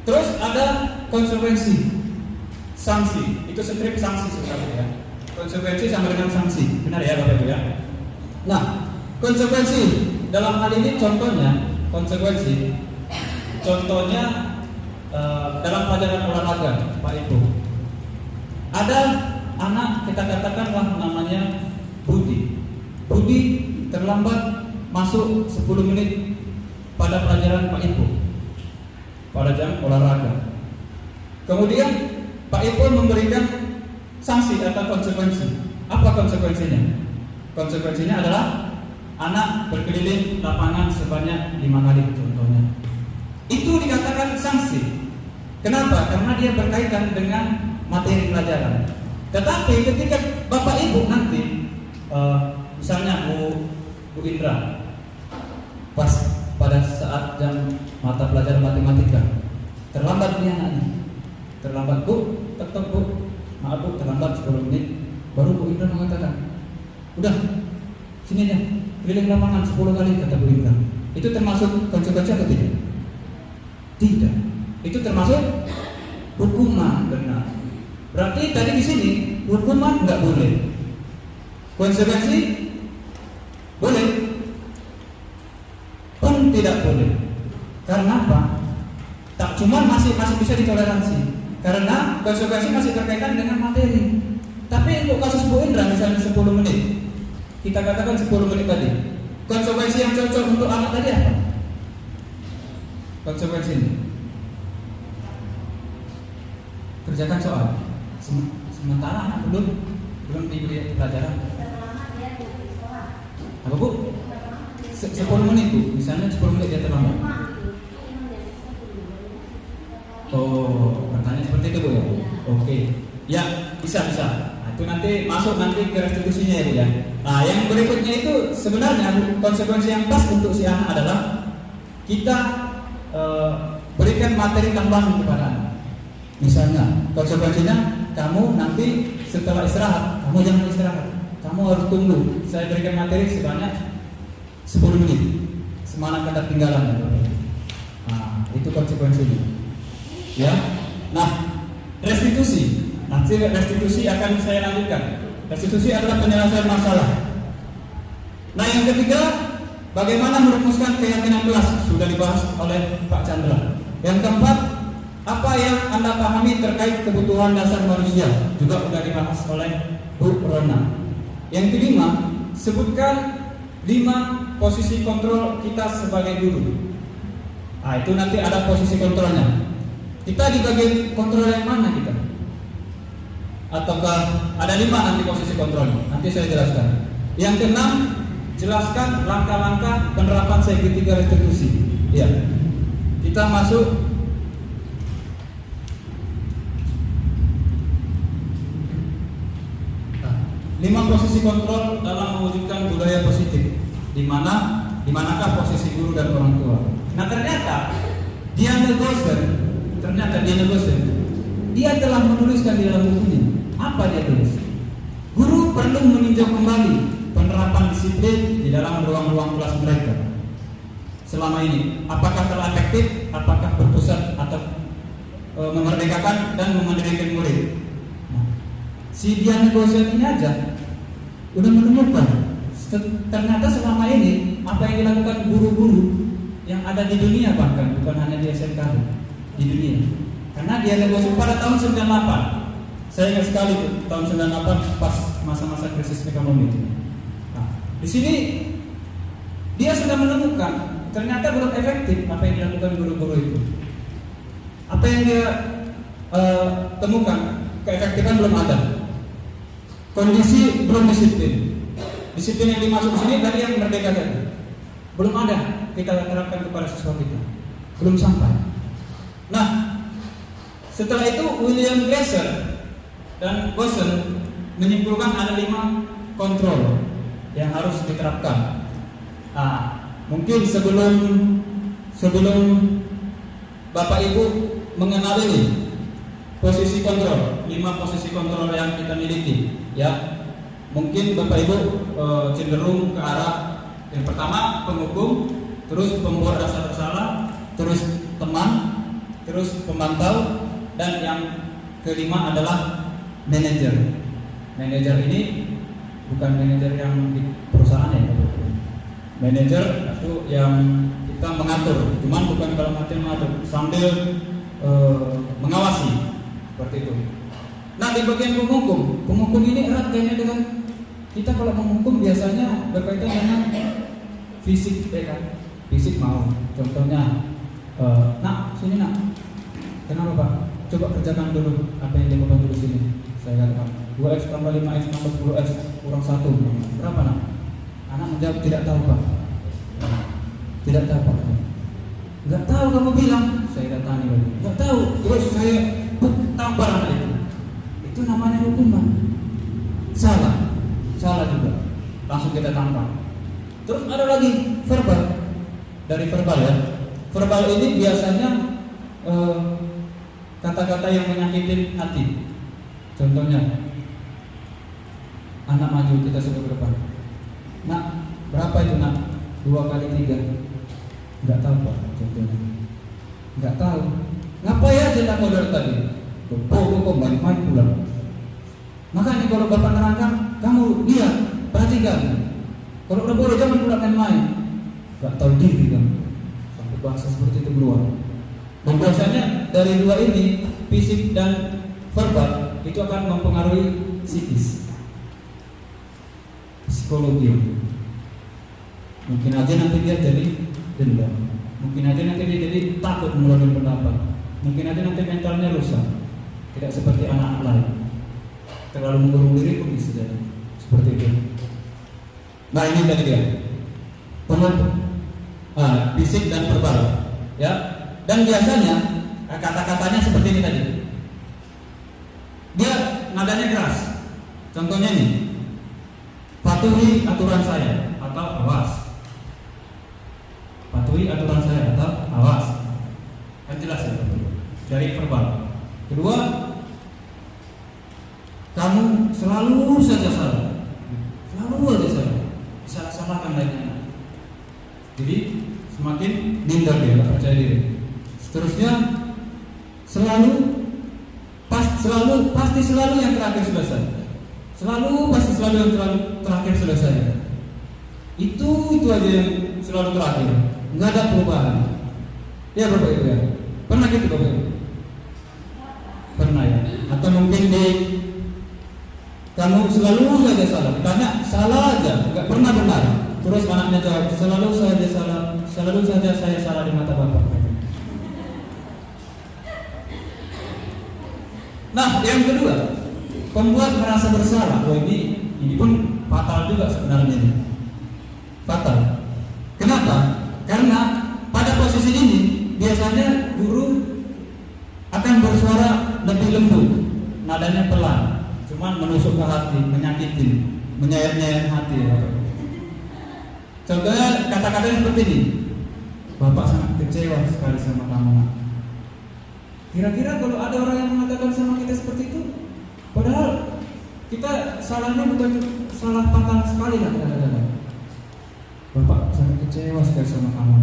Terus ada konsekuensi, sanksi. Itu strip sanksi sebenarnya ya. Konsekuensi sama dengan sanksi, benar ya Bapak Ibu ya. Nah konsekuensi dalam hal ini contohnya dalam pelajaran olahraga Pak Ibu, ada anak kita katakanlah namanya Budi terlambat masuk 10 menit pada pelajaran Pak Ibu pada jam olahraga. Kemudian Pak Ibu memberikan sanksi atau konsekuensi. Apa konsekuensinya? Konsekuensinya adalah anak berkeliling lapangan sebanyak 5 kali contohnya. Itu dikatakan sanksi. Kenapa? Karena dia berkaitan dengan materi pelajaran. Tetapi ketika Bapak Ibu nanti misalnya Bu Indra pas pada saat jam mata pelajaran matematika terlambat nih anaknya, terlambat Bu, tetap Bu, maaf Bu terlambat 10 menit, baru Bu Indra mengatakan udah sini aja keliling lapangan 10 kali kata Bu Indra. Itu termasuk konsekuensi atau tidak? Tidak. Itu termasuk hukuman, benar. Berarti tadi di sini hukuman nggak boleh, konsekuensi boleh, pun tidak boleh. Karena apa? Tak cuma masih bisa ditoleransi, karena konsekuensi masih berkaitan dengan materi. Tapi untuk kasus Bu Indra misalnya 10 menit, kita katakan 10 menit tadi, konsekuensi yang cocok untuk anak tadi apa? Konsekuensi ini kerjakan soal. Sementara anak belum diberi pelajaran. Apa Bu? 10 menit Bu, misalnya 10 menit dia terlambat. Oh, pertanyaan seperti itu Bu ya? Oke. Ya, bisa. Nah, itu nanti masuk nanti ke restitusinya ya Bu ya. Nah, yang berikutnya itu sebenarnya konsekuensi yang pas untuk si anak adalah kita berikan materi tambahan kepada anak. Misalnya, konsekuensinya kamu nanti setelah istirahat, kamu jangan istirahat, kamu harus tunggu. Saya berikan materi sebanyak 10 menit, semangat ketertinggalan. Nah, itu konsekuensinya. Ya. Nah, restitusi. Nanti restitusi akan saya lanjutkan. Restitusi adalah penyelesaian masalah. Nah, yang ketiga, bagaimana merumuskan keyakinan kelas, sudah dibahas oleh Pak Chandra. Yang keempat, apa yang Anda pahami terkait kebutuhan dasar manusia, juga sudah dibahas oleh Bu Rona. Yang kelima, sebutkan 5 posisi kontrol kita sebagai guru. Nah, itu nanti ada posisi kontrolnya. Kita di bagian kontrol yang mana kita? Ataukah ada 5 nanti posisi kontrolnya? Nanti saya jelaskan. Yang keenam, jelaskan langkah-langkah penerapan segitiga restitusi. Ya, kita masuk 5 posisi kontrol dalam mewujudkan budaya positif. Dimanakah posisi guru dan orang tua? Nah ternyata Diana Goshen dia telah menuliskan di dalam bukunya. Apa dia tulis? Guru perlu meninjau kembali penerapan disiplin di dalam ruang-ruang kelas mereka selama ini. Apakah telah efektif? Apakah berpusat atau memerdekakan dan memerdekakan murid? Nah, si Diana Gosen ini aja udah menemukan ternyata selama ini apa yang dilakukan guru-guru yang ada di dunia, bahkan bukan hanya di SMK, di dunia. Karena Diana Gosen pada tahun 98, saya ingat sekali tuh, tahun 98 pas masa-masa krisis ekonomi itu. Nah, di sini dia sudah menemukan ternyata belum efektif apa yang dilakukan guru-guru itu. Apa yang dia temukan, keefektifan belum ada. Kondisi belum disiplin. Disiplin yang dimaksud sini tadi yang merdeka tadi belum ada kita terapkan kepada siswa kita, belum sampai. Nah, setelah itu William Glasser dan Gosen menyimpulkan ada 5 kontrol yang harus diterapkan. Nah, mungkin sebelum Bapak Ibu mengenal ini posisi kontrol, 5 posisi kontrol yang kita miliki, ya. Mungkin Bapak Ibu cenderung ke arah yang pertama penghukum, terus pembuat rasa bersalah, terus teman, terus pemantau, dan yang kelima adalah manajer. Manajer ini bukan manajer yang di perusahaan ya, manajer itu yang kita mengatur, cuman bukan dalam arti mengatur, sambil mengawasi seperti itu. Nah, di bagian penghukum ini erat kayaknya dengan kita. Kalau menghukum biasanya berkaitan dengan fisik, ya kan? Fisik mau, contohnya, nak sini nak, kenapa Pak? Coba kerjakan dulu apa yang dia bantu di sini. Saya katakan 2x tambah 5x tambah 10x kurang 1 berapa nak? Anak menjawab tidak tahu Pak. Tidak tahu Pak. Enggak tahu kamu bilang. Saya datang lagi. Enggak tahu. Terus saya tampar anak itu. Itu namanya hukuman. Salah juga. Langsung kita tampar. Terus ada lagi verbal. Dari verbal ya. Verbal ini biasanya kata-kata yang menyakitin hati. Contohnya, anak maju kita sebut ke depan. Nak, berapa itu nak? 2 kali 3. Enggak tahu Pak, contohnya. Enggak tahu. Ngapain aja nak kau dari tadi? Kok main-main pulang. Makanya kalau Bapak nerangkan, kamu lihat, perhatikan. Kalau udah boleh jangan pulang main-main. Enggak tahu diri kamu. Sampai bahasa seperti itu keluar. Dan biasanya dari 2 ini, fisik dan verbal, itu akan mempengaruhi psikis, psikologi. Mungkin aja nanti dia jadi dendam, mungkin aja nanti dia jadi takut mengeluarkan pendapat, mungkin aja nanti mentalnya rusak, tidak seperti anak-anak lain, terlalu mengurung diri pun bisa jadi seperti itu. Nah, ini tadi dia fisik dan verbal, ya. Dan biasanya kata-katanya seperti ini tadi. Dia nadanya keras. Contohnya ini, patuhi aturan saya atau awas. Patuhi aturan saya atau awas. Kan jelas ya, dari verbal. Kedua, kamu selalu saja salah. Selalu aja salah. Salah-salahkan lainnya. Jadi semakin minder dia, gak percaya diri. Seterusnya pasti selalu yang terakhir selesai. Pasti selalu yang terakhir selesai. Itu aja yang selalu terakhir. Enggak ada perubahan. Ya Bapak Ibu ya. Pernah gitu Bapak Ibu? Pernah ya. Atau mungkin kamu selalu saja salah. Ditanya salah aja, enggak pernah benar. Terus anaknya jawab selalu saja saya salah di mata Bapak. Nah, yang kedua, pembuat merasa bersalah. Oh, ini pun fatal juga sebenarnya ini. Fatal. Kenapa? Karena pada posisi ini biasanya guru akan bersuara lebih lembut, nadanya pelan, cuman menusuk ke hati, menyakitin, menyayat-nyayat hati. Contohnya kata-kata seperti ini. Bapak sangat kecewa sekali sama kamu. Kira-kira kalau ada orang yang mengatakan sama kita seperti itu, padahal kita salahnya bukan salah fatal sekali lah kadang-kadang. Bapak sangat kecewa sekali sama kamu.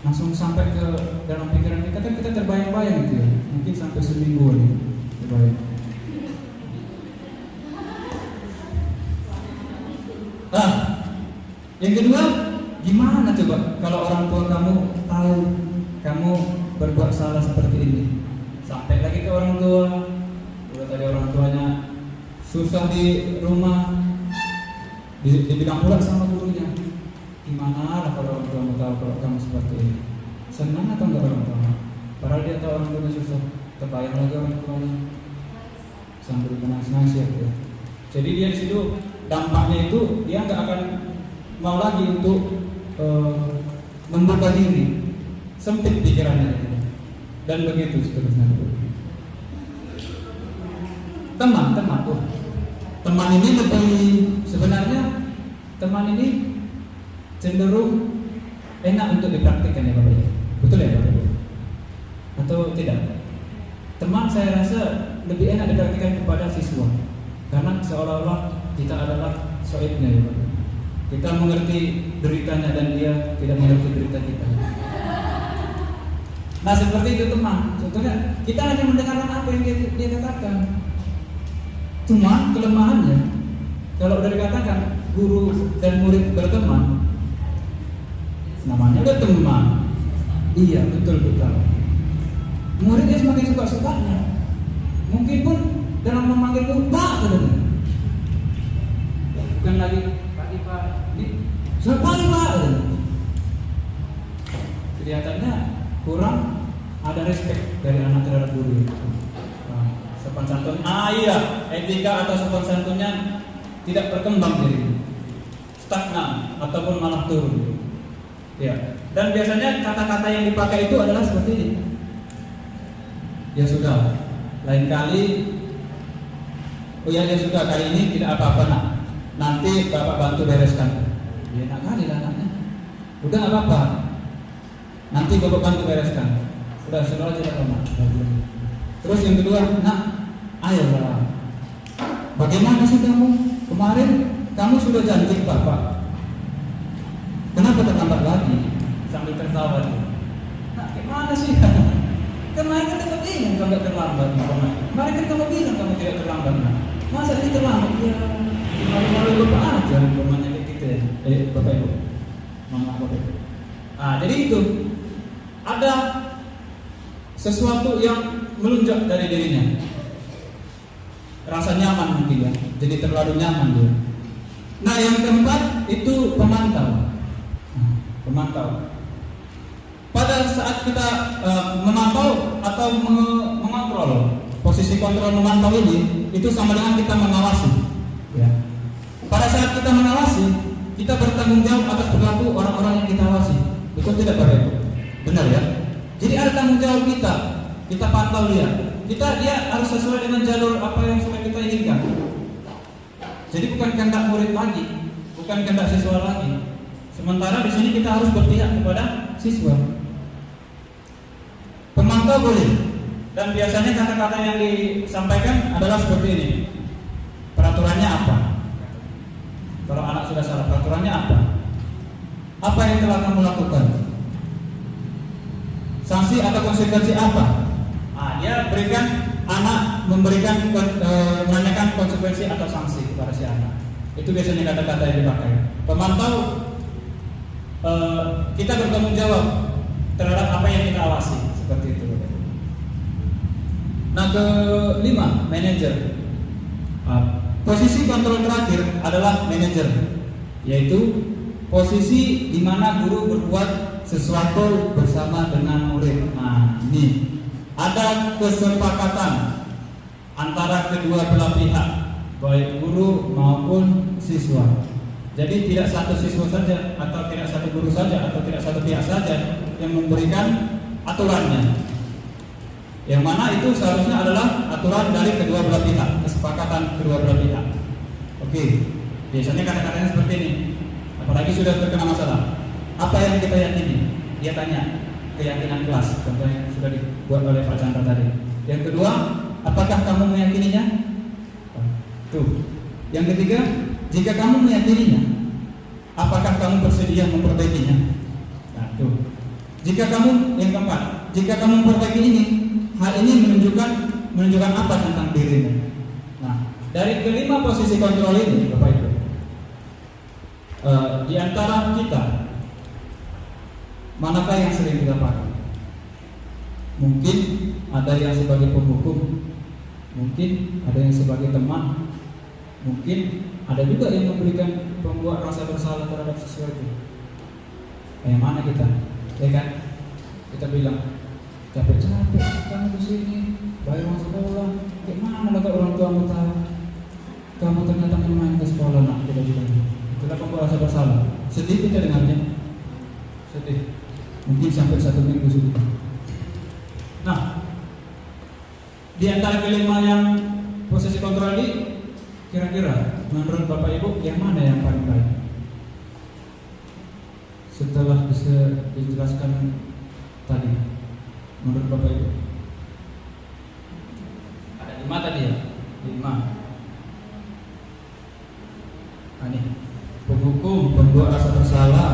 Langsung sampai ke dalam pikiran kita kan, kita terbayang-bayang gitu ya. Mungkin sampai seminggu nih terbayang. Nah, yang kedua, gimana coba kalau orang tua kamu tahu kamu berbuat salah seperti ini? Sampai lagi ke orang tua, udah tadi orang tuanya susah di rumah, dibilang pula sama gurunya. Gimana lah kalau orang tua tahu kalau kamu seperti ini? Senang atau enggak orang tua? Padahal dia tahu orang tuanya susah, terbayang lagi orang tuanya sambil menangis-nangis ya. Jadi dia di situ dampaknya itu dia nggak akan mau lagi untuk membuka diri, sempit pikirannya gitu. Dan begitu seterusnya. Teman ini lebih, sebenarnya teman ini cenderung enak untuk dipraktikkan ya Bapak ya. Betul ya Bapak? Atau tidak? Teman saya rasa lebih enak dipraktikkan kepada siswa, karena seolah-olah kita adalah soibnya ya Bapak. Kita mengerti deritanya dan dia tidak mengerti derita kita. Nah seperti itu teman. Contohnya kita hanya mendengarkan apa yang dia katakan. Cuma kelemahannya, kalau udah dikatakan guru dan murid berteman, namanya udah teman. Iya betul. Muridnya semakin suka-sukanya. Mungkin pun dalam memanggil guru Pak katanya. Bukan lagi pagi Pak, ini selamat pagi Pak katanya. Kelihatannya kurang ada respect dari anak terhadap guru. Sopan santun, iya, etika atau sopan santunnya tidak berkembang jadi stagnan ataupun malah turun. Ya. Dan biasanya kata-kata yang dipakai itu adalah seperti ini. Ya sudah, lain kali. Oh ya sudah, kali ini tidak apa-apa nak. Nanti bapak bantu bereskan. Ya enak kali lah anaknya. Udah nggak apa-apa. Nanti bapak bantu bereskan. Udah sudah aja lah nak. Terus yang kedua, nak, ayolah. Bagaimana sih kamu? Kemarin kamu sudah janji ke bapak. Kenapa terlambat lagi? Sambil tertawa dia. Nak, gimana sih? Kemarin kan kamu bilang kamu tidak terlambat. Kemarin kan kamu bilang kamu tidak terlambat. Nak. Masa ini terlambat? Ya, malu-malu bapak aja. Umpamanya kayak gitu ya. Bapak ibu, mama bapak ibu. Nah, jadi itu ada sesuatu yang melunjak dari dirinya. Rasa nyaman mungkin ya. Jadi terlalu nyaman dia. Nah, yang keempat itu pemantau. Pemantau. Pada saat kita memantau atau mengontrol, posisi kontrol memantau ini itu sama dengan kita mengawasi. Ya. Pada saat kita mengawasi, kita bertanggung jawab atas perilaku orang-orang yang kita awasi. Betul tidak Bapak Ibu? Benar ya? Jadi ada tanggung jawab kita pantau dia. Dia harus sesuai dengan jalur apa yang sudah kita inginkan. Jadi bukan kehendak murid lagi, bukan kehendak siswa lagi. Sementara di sini kita harus berpihak kepada siswa. Pemantau boleh, dan biasanya kata-kata yang disampaikan adalah seperti ini. Peraturannya apa? Kalau anak sudah salah, peraturannya apa? Apa yang telah kamu lakukan? Sanksi atau konsekuensi apa? Dia menanyakan konsekuensi atau sanksi kepada si anak. Itu biasanya kata-kata yang dipakai. Pemantau, kita bertanggung jawab terhadap apa yang kita awasi, seperti itu. Nah, kelima, manajer. Posisi kontrol terakhir adalah manajer, yaitu posisi di mana guru berbuat sesuatu bersama dengan murid. Nah, ini ada kesepakatan antara kedua belah pihak, baik guru maupun siswa. Jadi tidak satu siswa saja, atau tidak satu guru saja, atau tidak satu pihak saja yang memberikan aturannya. Yang mana itu seharusnya adalah aturan dari kedua belah pihak, kesepakatan kedua belah pihak. Oke, biasanya kata-katanya seperti ini. Apalagi sudah terkena masalah, apa yang kita yakini? Dia tanya, keyakinan kelas, contoh yang sudah dibuat oleh Pak Chandra tadi. Yang kedua, apakah kamu meyakininya? Tuh. Yang ketiga, jika kamu meyakininya, apakah kamu bersedia memperbaikinya? Nah, tuh. Jika kamu, yang keempat, jika kamu memperbaiki ini, hal ini menunjukkan apa tentang dirimu? Nah, dari kelima posisi kontrol ini, Bapak Ibu, di antara kita, manakah yang sering kita pakai? Mungkin ada yang sebagai penghukum, mungkin ada yang sebagai teman, mungkin ada juga yang memberikan pembuat rasa bersalah terhadap sesuatu. Yang mana kita? Ya kan? Kita bilang capek-capek kamu di sini, bayar uang sekolah, gimana lah kalau orang tua tahu kamu ternyata main ke sekolah, nak kita bilang. Itulah pembuat rasa bersalah. Sedih kita dengarnya, sedih. Mungkin sampai 1 minggu sedih. Nah, di antara kelima yang posisi kontrol ini, kira-kira menurut Bapak Ibu yang mana yang paling baik? Setelah bisa dijelaskan tadi, menurut Bapak Ibu ada 5 tadi ya, 5. Nah, ini penghukum, pembuat rasa bersalah,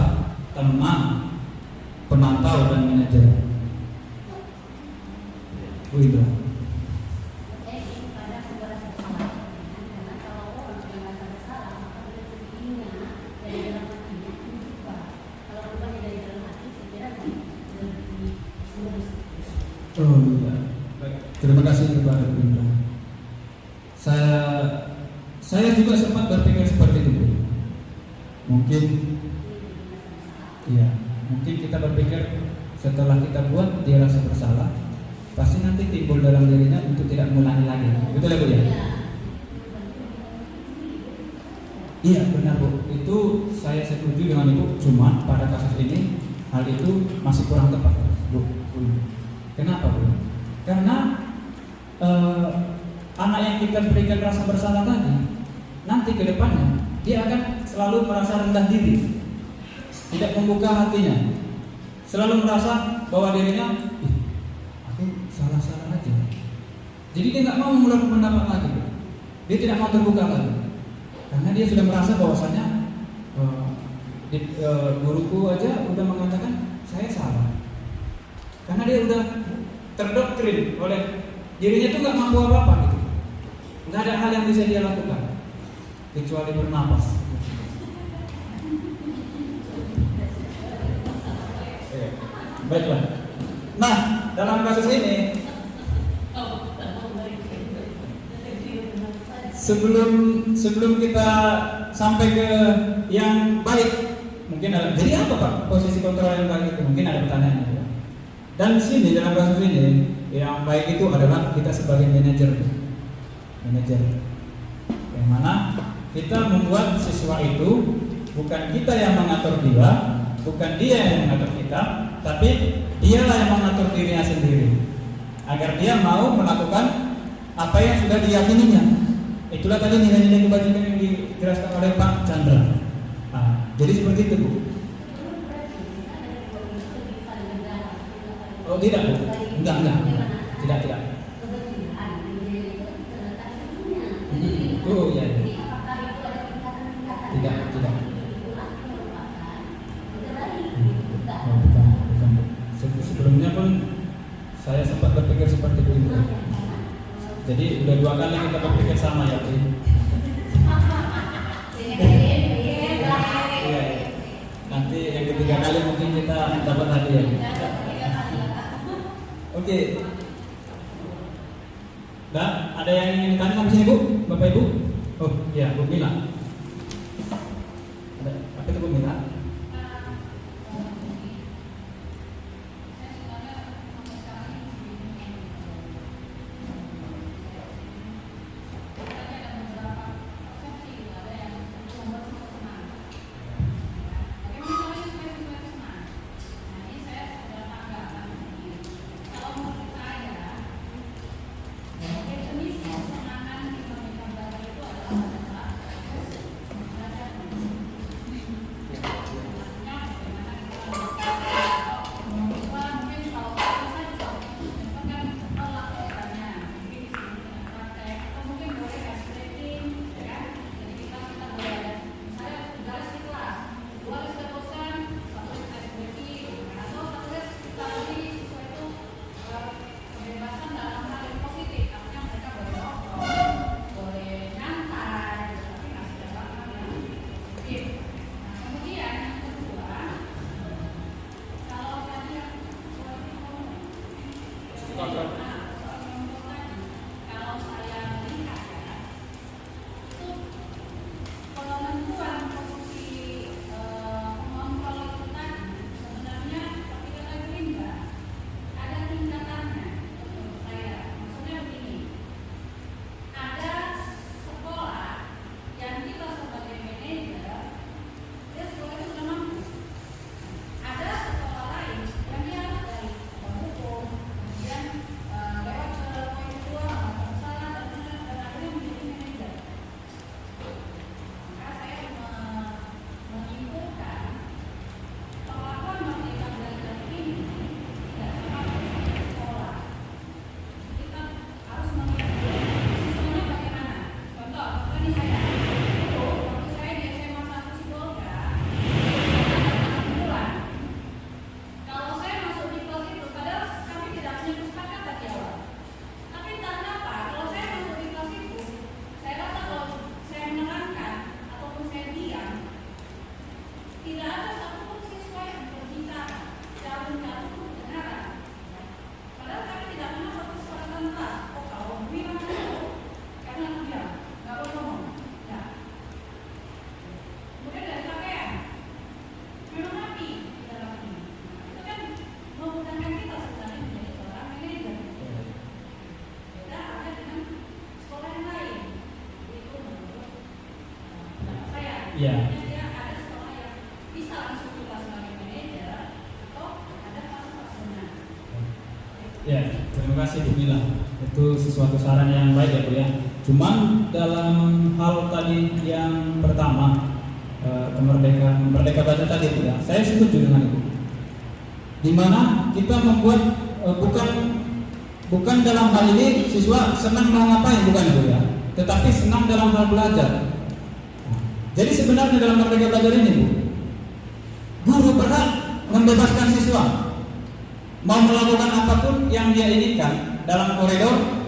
teman, pemantau, dan manajer. Bu Indra. Oh iya, baik. Terima kasih kepada Bu Indra. Saya juga sempat berpikir seperti itu, Bu. Mungkin kita berpikir setelah kita buat dia rasa bersalah, pasti nanti timbul dalam dirinya untuk tidak mengulangi lagi. Betul ya, Bu ya? Iya, benar, Bu. Itu saya setuju dengan Ibu. Cuma pada kasus ini hal itu masih kurang tepat, Bu. Kenapa, Bu? Karena anak yang kita berikan rasa bersalah tadi, nanti ke depannya dia akan selalu merasa rendah diri, tidak membuka hatinya, selalu merasa bahwa dirinya, aku salah-salah aja. Jadi dia nggak mau mengeluarkan pendapat lagi, Bu. Dia tidak mau terbuka lagi, karena dia sudah merasa bahwasanya guruku aja udah mengatakan saya salah. Karena dia udah terdoktrin oleh dirinya itu nggak mampu apa-apa gitu, nggak ada hal yang bisa dia lakukan kecuali bernapas. Baiklah. Nah, dalam kasus ini, sebelum kita sampai ke yang baik, mungkin ada. Jadi apa, Pak, posisi kontrol yang baik itu? Mungkin ada pertanyaan. Dan di sini dalam kasus ini yang baik itu adalah kita sebagai manajer, yang mana kita membuat siswa itu bukan kita yang mengatur dia, bukan dia yang mengatur kita, tapi dialah yang mengatur dirinya sendiri agar dia mau melakukan apa yang sudah diyakininya. Itulah tadi nilai-nilai kebajikan yang dijelaskan oleh Pak Chandra. Nah, jadi seperti itu, Bu. Oh tidak, Bu. Enggak. Tidak. Oh iya. Tidak. Oh, bukan. Sebelumnya pun saya sempat berpikir seperti itu. Jadi udah 2 kali kita berpikir sama ya, Bu. Iya. Nanti yang ketiga kali mungkin kita dapat hadiah. Oke. Nah, ada yang ingin ditanya sampai sini, Bu? Bapak Ibu? Oh, iya, Bu Mila. Ada apa itu, Bu Mila? kontrol. Kalau saya melihat ya, itu penentuan posisi pengontrol itu tadi sebenarnya ketika saya Gerindra ada tingkatannya menurut saya. Maksudnya begini, ada sekolah yang kita sebagai manajer dia sekolah itu sudah mampu. Ada sekolah lain yang dia harus dari hukum, kemudian lewat ke poin kedua masalah dan akhirnya menjadi manajer. Maka saya menyimpulkan perlakuan merdeka belajar ini tidak sama dengan sekolah. Kita harus melihat sistemnya bagaimana. Contoh, ini saya dulu waktu saya di SMA 1 Sibolga, bulan. Kalau saya masuk di kelas itu, padahal kami tidak punya kesepakatan di awal. Tapi entah kenapa, kalau saya masuk di kelas itu, saya rasa kalau saya menerangkan ataupun saya diam, tidak ada satupun siswa yang berbicara, jauh-jauh kebenaran. Padahal kami tidak pernah satu kesepakatan kelas. Oh, kalau memang itu, kami harus diam, nggak boleh ngomong. Ya. Kemudian dari pakaian, memang rapi di dalam ini. Itu kan memudahkan kita sebenarnya menjadi seorang manajer. Beda ada dengan sekolah yang lain. Itu menurut saya. Iya. Dia ada sekolah yang bisa langsung kita sebagai manajer atau ada fase-fasenya. Ya, terima kasih Bu Mila. Itu sesuatu saran yang baik ya Bu ya. Cuman dalam hal tadi yang pertama, kemerdekaan, merdeka belajar tadi Bu ya, saya setuju dengan itu. Dimana kita membuat bukan dalam hal ini siswa senang mau ngapain, bukan Bu ya, tetapi senang dalam hal belajar. Jadi sebenarnya dalam merdeka belajar ini Bu, guru berhak membebaskan siswa mau melakukan apapun yang dia inginkan dalam koridor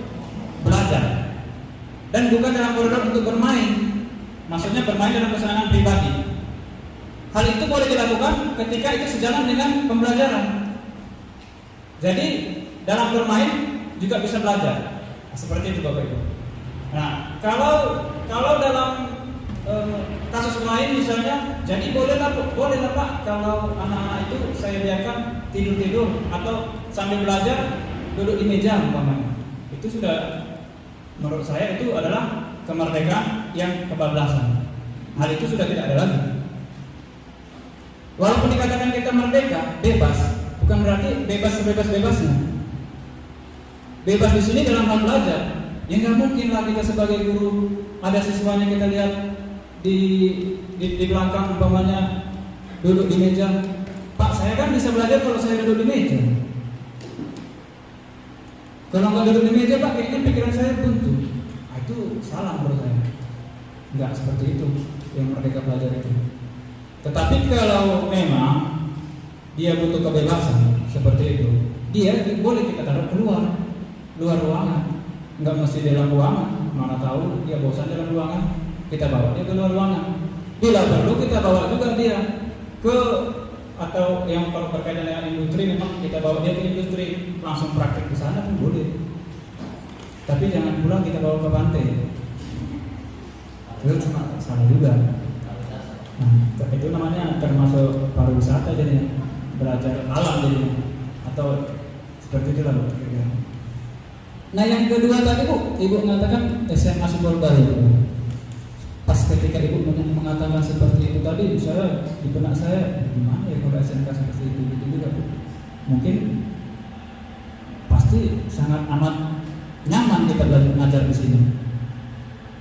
belajar, dan bukan dalam koridor untuk bermain. Maksudnya bermain dalam kesenangan pribadi. Hal itu boleh dilakukan ketika itu sejalan dengan pembelajaran. Jadi dalam bermain juga bisa belajar. Nah, seperti itu Bapak Ibu. Nah, kalau dalam kasus lain misalnya, jadi boleh lah Pak kalau anak-anak itu saya biarkan tidur atau sambil belajar duduk di meja umpamanya. Itu sudah menurut saya itu adalah kemerdekaan yang kebablasan. Hal itu sudah tidak ada lagi. Walaupun dikatakan kita merdeka, bebas, bukan berarti bebas sebebas-bebasnya. Bebas di sini dalam hal belajar. Ya nggak mungkin lah kita sebagai guru ada siswanya kita lihat di belakang umpamanya duduk di meja. Pak, saya kan bisa belajar kalau saya duduk di meja. Kalau nggak duduk di meja Pak, kayaknya pikiran saya buntu. Nah, itu salah menurut saya. Nggak seperti itu yang merdeka belajar itu. Tetapi kalau memang dia butuh kebebasan seperti itu, dia boleh kita taruh luar ruangan. Nggak mesti dalam ruangan. Mana tahu dia bosan dalam ruangan, kita bawa dia ke luar ruangan. Bila perlu kita bawa juga dia ke, atau yang kalau berkaitan dengan industri memang kita bawa dia ke industri, langsung praktek di sana pun boleh. Tapi jangan pulang kita bawa ke pantai. Itu sama juga. Nah, itu namanya termasuk pariwisata jadinya, belajar alam jadinya, atau seperti itu lah Bu. Nah yang kedua tadi Bu, Ibu mengatakan SMA Sibolga itu. Pas ketika Ibu mengatakan seperti itu tadi, saya di benak saya gimana ya kalau SMK seperti itu gitu juga Bu. Mungkin pasti sangat amat nyaman kita belajar mengajar di sini.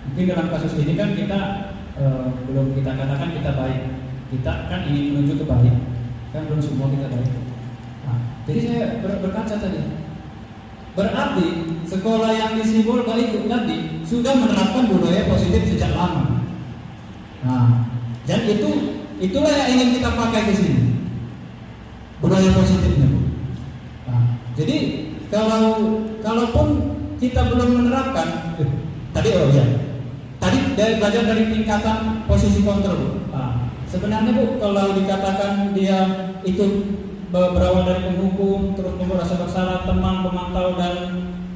Mungkin dalam kasus ini kan kita belum kita katakan kita baik. Kita kan ingin menuju ke baik. Kan belum semua kita baik. Nah, jadi saya berkaca tadi. Berarti sekolah yang di Sibolga itu tadi sudah menerapkan budaya positif sejak lama. Nah, dan itulah yang ingin kita pakai di sini. Budaya positifnya. Nah, jadi kalaupun kita belum menerapkan, tadi belajar dari tingkatan posisi kontrol. Nah, sebenarnya Bu, kalau dikatakan dia itu berawal dari penghukum, terus merasa bersalah, teman, pemantau, dan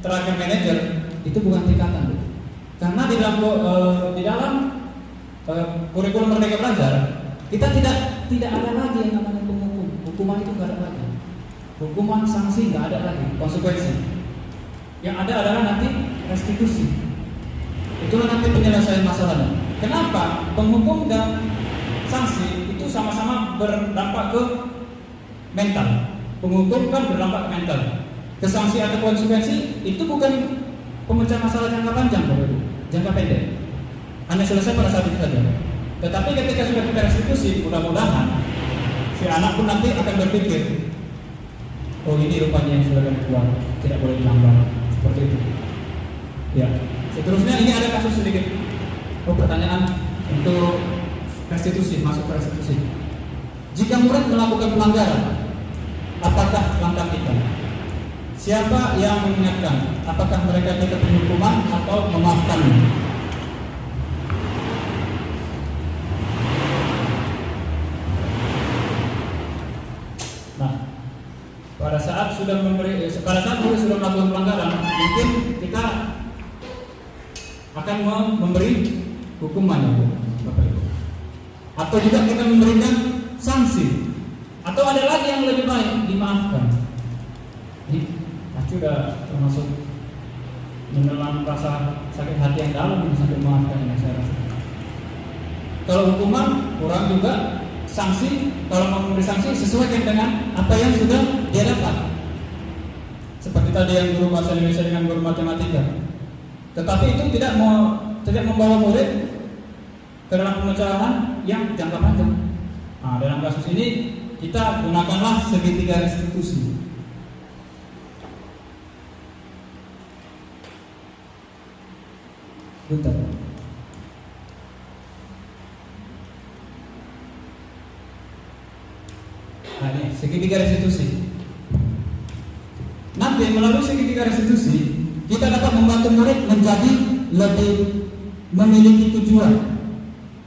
terakhir manajer, itu bukan tingkatan, Bu. Karena di dalam kurikulum Merdeka Belajar, kita tidak ada lagi yang namanya penghukum. Hukuman itu nggak ada lagi. Hukuman, sanksi nggak ada lagi, konsekuensi. Yang ada adalah nanti restitusi. Itulah nanti penyelesaian masalahnya. Kenapa? Penghukum dan sanksi itu sama-sama berdampak ke mental. Penghukum kan berdampak ke mental. Ke sanksi atau konsekuensi itu bukan pemecahan masalah jangka panjang, jangka pendek. Hanya selesai pada saat itu saja. Tetapi ketika sudah kita restitusi, mudah-mudahan si anak pun nanti akan berpikir, oh ini rupanya yang sudah kami buat, tidak boleh dilanggar. Seperti itu. Ya. Seterusnya ini ada kasus sedikit. Pertanyaan untuk restitusi, masuk ke restitusi. Jika murid melakukan pelanggaran, apakah langkah kita? Siapa yang mengingatkan? Apakah mereka kita beri hukuman atau memaafkannya? Nah, pada saat murid sudah melakukan pelanggaran, mungkin kita akan memberi hukuman, Bapak Ibu. Atau juga kita memberikan sanksi. Atau ada lagi yang lebih baik, dimaafkan. Ini pasti sudah termasuk menelan rasa sakit hati yang dalam ini sampai memaafkan ini, saya rasa. Kalau hukuman kurang juga, sanksi, kalau mau memberi sanksi sesuaikan dengan apa yang sudah dia dapat. Seperti tadi yang guru bahasa Indonesia dengan guru matematika. Tetapi itu tidak membawa murid ke dalam pemecahan yang jangka panjang. Nah, dalam kasus ini kita gunakanlah segitiga restitusi. Bentar. Nah, ini segitiga restitusi. Nanti melalui segitiga restitusi kita dapat membantu murid menjadi lebih memiliki tujuan,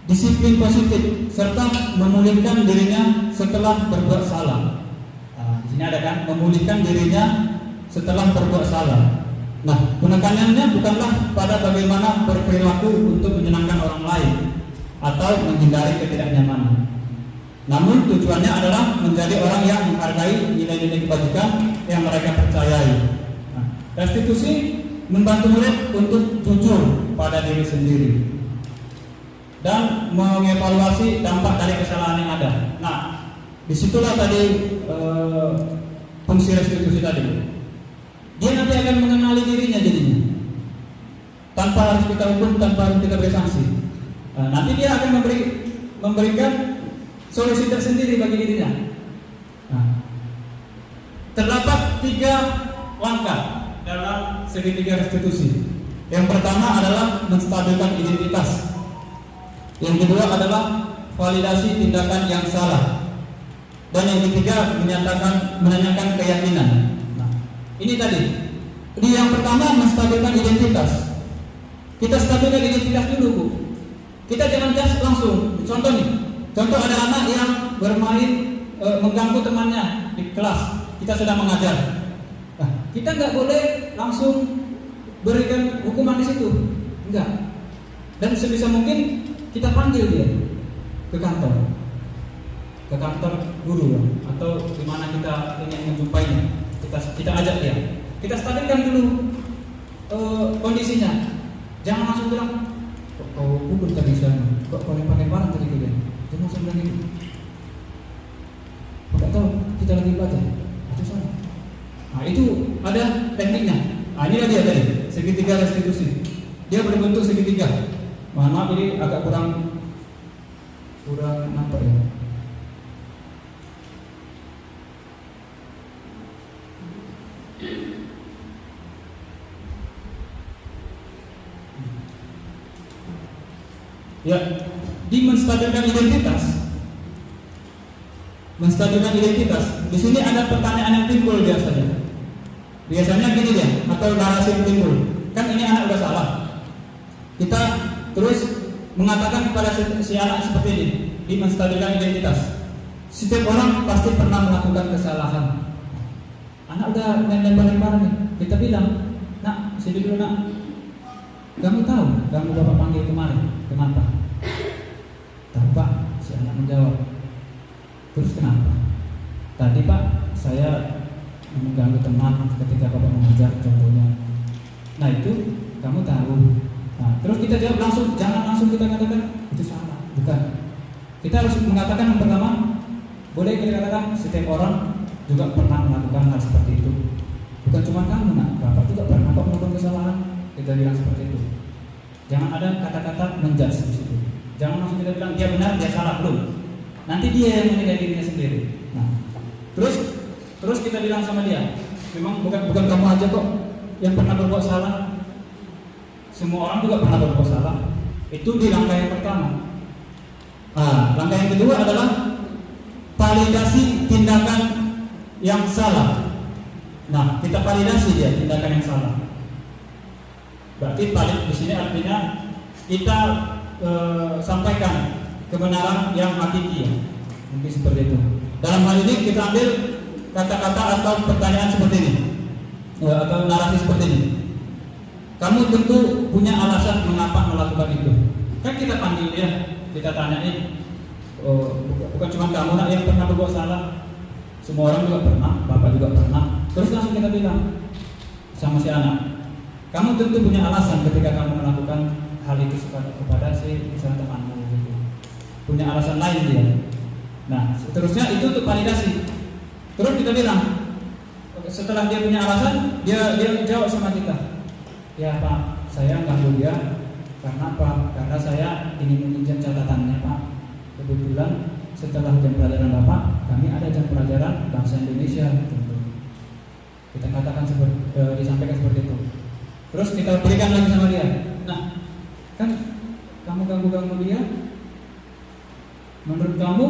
disiplin positif, serta memulihkan dirinya setelah berbuat salah. Nah, di sini ada kan, memulihkan dirinya setelah berbuat salah. Nah, penekanannya bukanlah pada bagaimana berperilaku untuk menyenangkan orang lain atau menghindari ketidaknyamanan. Namun tujuannya adalah menjadi orang yang menghargai nilai-nilai kebajikan yang mereka percayai. Nah, restitusi membantu murid untuk jujur pada diri sendiri dan mengevaluasi dampak dari kesalahan yang ada. Nah, disitulah tadi fungsi restitusi tadi. Dia nanti akan mengenali dirinya jadinya, tanpa harus kita hukum, tanpa harus kita beri sanksi. Nah, nanti dia akan memberikan solusi tersendiri bagi dirinya. Nah, terdapat 3 langkah dalam segitiga restitusi. Yang pertama adalah menstabilkan identitas. Yang kedua adalah validasi tindakan yang salah. Dan yang ketiga menanyakan keyakinan. Nah, ini tadi. Di yang pertama menstabilkan identitas. Kita stabilkan identitas dulu, Bu. Kita jangan just langsung. Contoh nih. Contoh ada anak yang bermain mengganggu temannya di kelas. Kita sedang mengajar. Nah, kita nggak boleh langsung berikan hukuman di situ, enggak. Dan sebisa mungkin kita panggil dia ke kantor guru ya, atau di mana kita ingin menjumpainya. Kita ajak dia. Kita stabilkan dulu kondisinya. Jangan langsung bilang, kok kau pukul tadi sana, kok kau lempar-lemparan tadi ke dia. Jangan langsung bilang gitu. Enggak tahu, kita lagi belajar. Itu salah. Nah, itu ada tekniknya. Nah, inilah dia tadi, segitiga restitusi. Dia berbentuk segitiga. Mohon maaf ini agak kurang nampak ya. Ya, di menstabilkan identitas. Menstabilkan identitas. Di sini ada pertanyaan yang timbul biasanya. Biasanya gini dia, atau narasi yang timbul. Kan ini anak udah salah. Kita terus mengatakan kepada si anak seperti ini, di menstabilkan identitas. Setiap orang pasti pernah melakukan kesalahan. Anak udah lempar-lemparan nih, kita bilang, nak, sini dulu nak. Kamu tahu, kamu bapak panggil kemarin, kenapa? Tahu pak, si anak menjawab. Terus kenapa? Tadi pak, saya mengganggu teman ketika bapak mengajar contohnya. Nah itu, kamu tahu. Nah, terus kita jawab langsung, jangan langsung kita katakan itu salah, bukan. Kita harus mengatakan yang pertama, boleh kita katakan setiap orang juga pernah melakukan hal seperti itu. Bukan cuma kamu, nak, bapak juga pernah kok melakukan kesalahan. Kita bilang seperti itu. Jangan ada kata-kata menjudge di situ. Jangan langsung kita bilang dia benar, dia salah, belum. Nanti dia yang menilai dirinya sendiri. Nah, terus kita bilang sama dia, memang bukan kamu aja kok yang pernah berbuat salah. Semua orang juga pernah berbuat salah. Itu di langkah yang pertama. Langkah yang kedua adalah validasi tindakan yang salah. Nah, kita validasi dia tindakan yang salah. Berarti valid di sini artinya kita sampaikan kebenaran yang hakiki, ya. Mungkin seperti itu. Dalam hal ini kita ambil kata-kata atau pertanyaan seperti ini, atau narasi seperti ini. Kamu tentu punya alasan mengapa melakukan itu. Kan kita panggil dia, kita tanyain. Bukan cuma kamu nak yang pernah berbuat salah. Semua orang juga pernah, bapak juga pernah. Terus langsung kita bilang sama si anak, kamu tentu punya alasan ketika kamu melakukan hal itu kepada si misalnya temanmu gitu. Punya alasan lain dia. Nah, seterusnya itu untuk validasi. Terus kita bilang, setelah dia punya alasan, dia jawab sama kita. Ya pak, saya ganggu dia karena apa? Karena saya ingin meminjam catatannya pak. Kebetulan setelah jam pelajaran bapak, kami ada jam pelajaran bahasa Indonesia. Tentu. Kita katakan disampaikan seperti itu. Terus kita berikan lagi sama dia. Nah, kan kamu ganggu dia. Menurut kamu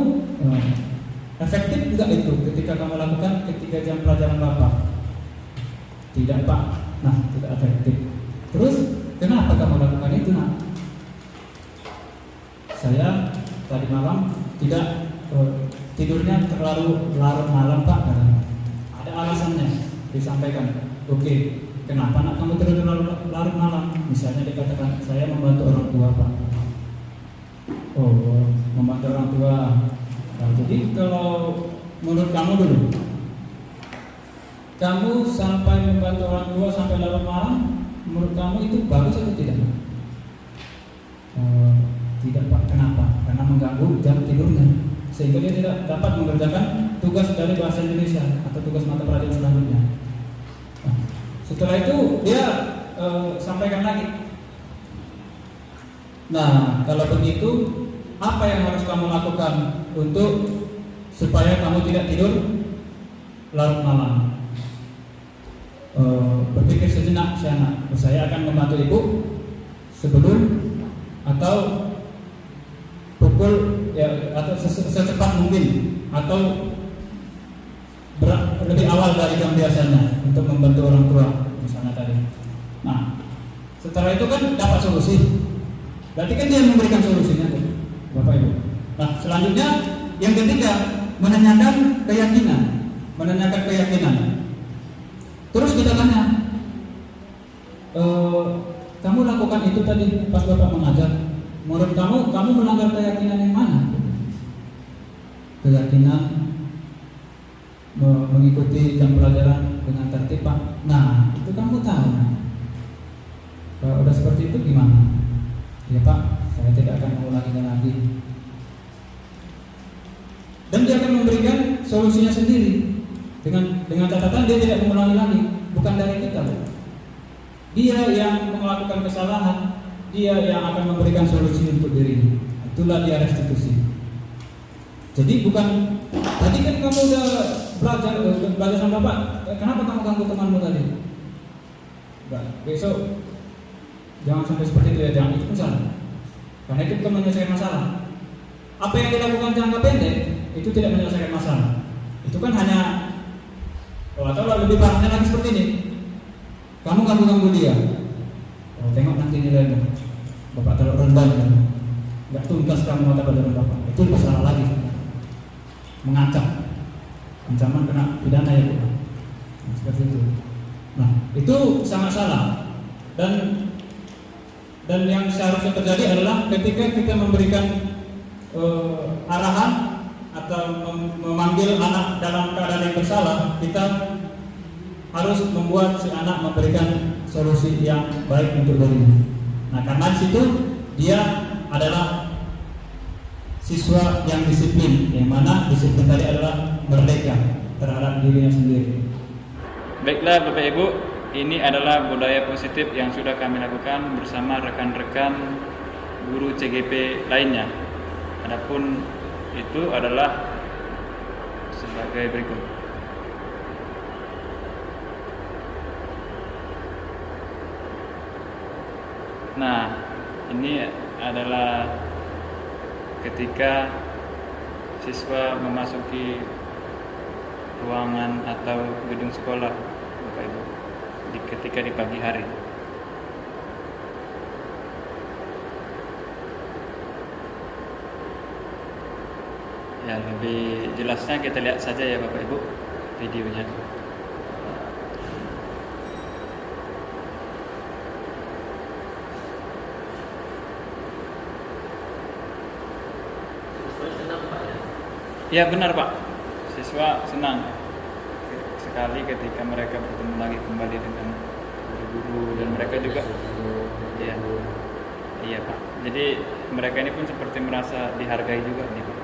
efektif enggak itu ketika kamu lakukan ketika jam pelajaran bapak? Tidak pak. Nah, tidak efektif. Terus kenapa kamu lakukan itu nak? Saya tadi malam tidak tidurnya terlalu larut malam pak, katanya. Ada alasannya disampaikan. Oke, kenapa nak kamu terlalu larut malam? Misalnya dikatakan saya membantu orang tua pak. Oh, membantu orang tua. Nah, jadi kalau menurut kamu dulu, kamu sampai membantu orang tua sampai larut malam, menurut kamu itu bagus atau tidak? Tidak pak. Kenapa? Karena mengganggu jam tidurnya, sehingga dia tidak dapat mengerjakan tugas dari bahasa Indonesia atau tugas mata pelajaran selanjutnya. Nah, setelah itu dia sampaikan lagi. Nah, kalau begitu, apa yang harus kamu lakukan untuk supaya kamu tidak tidur larut malam? Berpikir sejenak si anak. Saya akan membantu ibu sebelum atau pukul ya, atau secepat mungkin atau lebih awal dari jam biasanya untuk membantu orang tua misalnya tadi. Nah, setelah itu kan dapat solusi. Berarti kan dia memberikan solusinya tuh, Bapak Ibu. Nah, selanjutnya yang ketiga menanyakan keyakinan. Terus kita tanya, kamu lakukan itu tadi pas Bapak mengajar. Menurut kamu melanggar keyakinan yang mana? Keyakinan mengikuti jam pelajaran dengan tertib Pak. Nah, itu kamu tahu. Kalau udah seperti itu gimana? Ya Pak, saya tidak akan mengulanginya lagi. Dan dia akan memberikan solusinya sendiri. Dengan catatan dia tidak mengulangi lagi. Bukan dari kita, Pak. Dia yang melakukan kesalahan, dia yang akan memberikan solusi untuk dirinya. Itulah dia restitusi. Jadi bukan tadi kan kamu udah belajar sama Bapak, kenapa kamu ganggu temanmu tadi? Besok jangan sampai seperti itu ya, jangan itu pun salah. Karena itu bukan menyelesaikan masalah. Apa yang dilakukan jangka pendek itu tidak menyelesaikan masalah. Itu kan hanya atau lebih parahnya lagi seperti ini. Kamu ganggu dia. Tengok nanti nilaimu. Bapak terlalu rendah ya. Enggak tuntas kamu mata pelajaran Bapak. Itu lebih salah lagi. mengancam, ancaman kena pidana ya Bu. Nah, seperti itu. Nah itu sangat salah dan yang seharusnya terjadi adalah ketika kita memberikan arahan atau memanggil anak dalam keadaan yang bersalah, kita harus membuat si anak memberikan solusi yang baik untuk dirinya. Nah karena di situ dia adalah siswa yang disiplin, yang mana disiplin tadi adalah merdeka terhadap dirinya sendiri. Baiklah Bapak Ibu, ini adalah budaya positif yang sudah kami lakukan bersama rekan-rekan guru CGP lainnya. Adapun itu adalah sebagai berikut. Nah, ini adalah ketika siswa memasuki ruangan atau gedung sekolah, Bapak Ibu, ketika di pagi hari. Ya, lebih jelasnya kita lihat saja ya Bapak Ibu videonya. Ya benar Pak, siswa senang sekali ketika mereka bertemu lagi kembali dengan guru-guru dan mereka juga iya Pak. Jadi mereka ini pun seperti merasa dihargai juga nih Pak,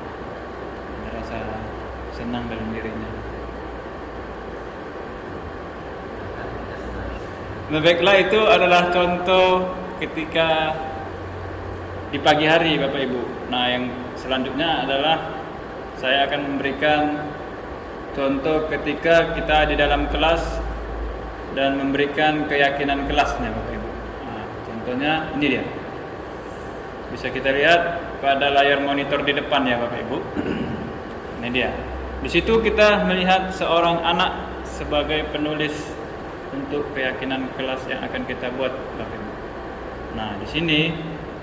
merasa senang dalam dirinya. Nah, baiklah, itu adalah contoh ketika di pagi hari Bapak Ibu. Nah yang selanjutnya adalah saya akan memberikan contoh ketika kita di dalam kelas dan memberikan keyakinan kelasnya Bapak Ibu. Nah, contohnya ini dia. Bisa kita lihat pada layar monitor di depan ya Bapak Ibu. Ini dia. Di situ kita melihat seorang anak sebagai penulis untuk keyakinan kelas yang akan kita buat Bapak Ibu. Nah, di sini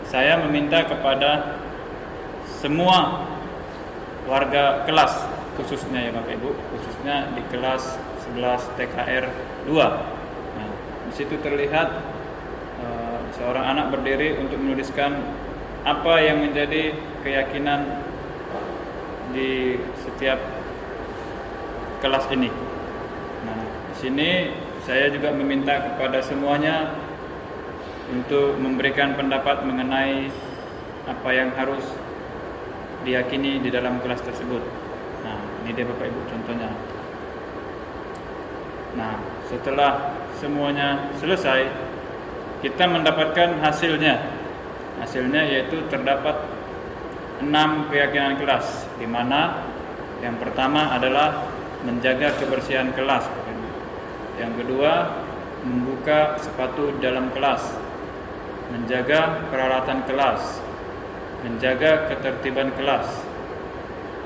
saya meminta kepada semua warga kelas khususnya ya Bapak Ibu, khususnya di kelas 11 TKR 2. Nah, di situ terlihat seorang anak berdiri untuk menuliskan apa yang menjadi keyakinan di setiap kelas ini. Nah, di sini saya juga meminta kepada semuanya untuk memberikan pendapat mengenai apa yang harus diyakini di dalam kelas tersebut. Nah, ini dia Bapak Ibu contohnya. Nah, setelah semuanya selesai, kita mendapatkan hasilnya. Hasilnya yaitu terdapat 6 keyakinan kelas, di mana yang pertama adalah menjaga kebersihan kelas. Yang kedua, membuka sepatu dalam kelas, menjaga peralatan kelas, menjaga ketertiban kelas,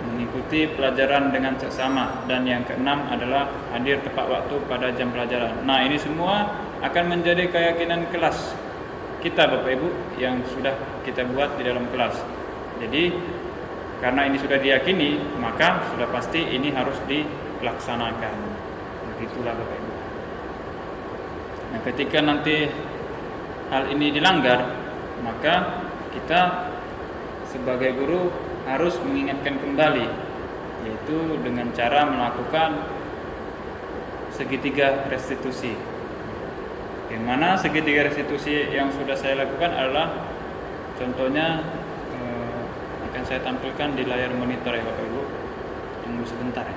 mengikuti pelajaran dengan seksama, dan yang keenam adalah hadir tepat waktu pada jam pelajaran. Nah, ini semua akan menjadi keyakinan kelas kita Bapak Ibu yang sudah kita buat di dalam kelas. Jadi karena ini sudah diyakini, maka sudah pasti ini harus dilaksanakan. Begitulah Bapak Ibu. Nah, ketika nanti hal ini dilanggar, maka kita sebagai guru harus mengingatkan kembali, yaitu dengan cara melakukan segitiga restitusi. Yang mana segitiga restitusi yang sudah saya lakukan adalah contohnya akan saya tampilkan di layar monitor ya Bapak Ibu. Tunggu sebentar ya.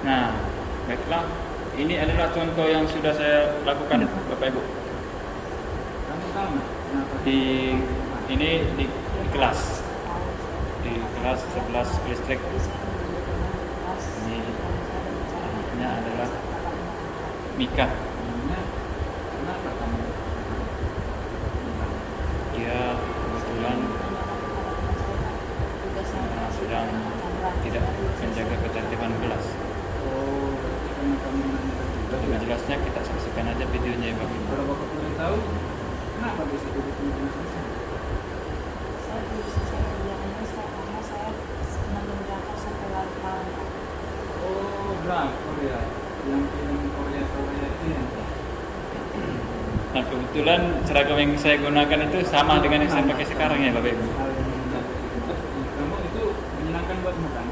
Nah, baiklah, ini adalah contoh yang sudah saya lakukan Bapak Ibu. Ini di kelas 11 listrik. Ini anaknya adalah Mika. Dia kebetulan sedang tidak menjaga ketertiban kelas. Oh, karena kamu Lebih jelasnya kita saksikan aja videonya ya Bapak Ibu. Kalau Bapak boleh tahu, kenapa bisa jadi pemimpin sosial? Saya belum selesai kerjaannya karena saya nonton drakor sampai larut malam. Oh, drakor ya, yang film Korea itu yang Nah kebetulan seragam yang saya gunakan itu sama dengan yang saya pakai sekarang ya Bapak Ibu. hal yang menyenangkan. Kamu itu menyenangkan buatmu kan?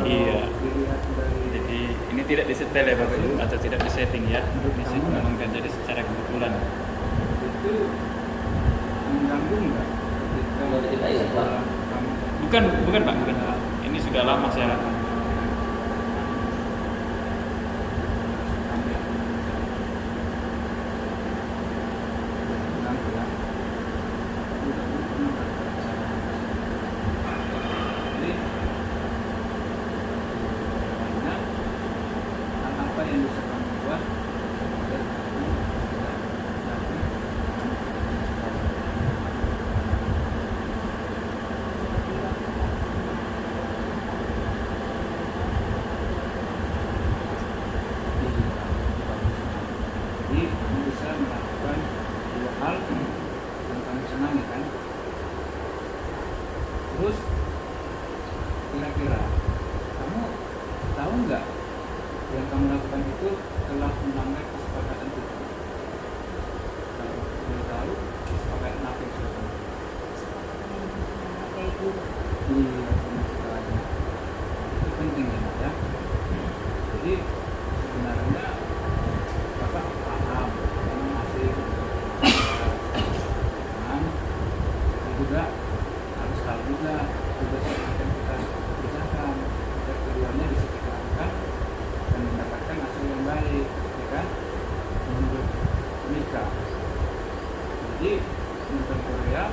Iya. Dilihat dari Jadi ini tidak disetel ya Bapak Ibu atau tidak disetting ya. Ini saya memang jadi secara kebetulan. itu mengganggu nggak? Kalau kita ya, Pak. Bukan Pak, bukan. Ini sudah lama saya lakukan. Apa yang bisa kamu buat jadi kamu bisa melakukan dua hal yang kamu senangi kan. Terus kira-kira kamu tahu nggak yang kamu lakukan itu telah melanggar kesepakatan kita? Kalau boleh tahu, kesepakatan apa yang sudah kamu? Kayak guru. Iya, benar sekali. Itu penting ya. Jadi sebenarnya Bapak paham, memang masih paham, tapi juga harus tahu juga tugas yang akan kita kerjakan. Dan keduanya bisa kita lakukan dan mendapatkan hasil yang baik, ya kan? Menurut Mika. Jadi nonton Korea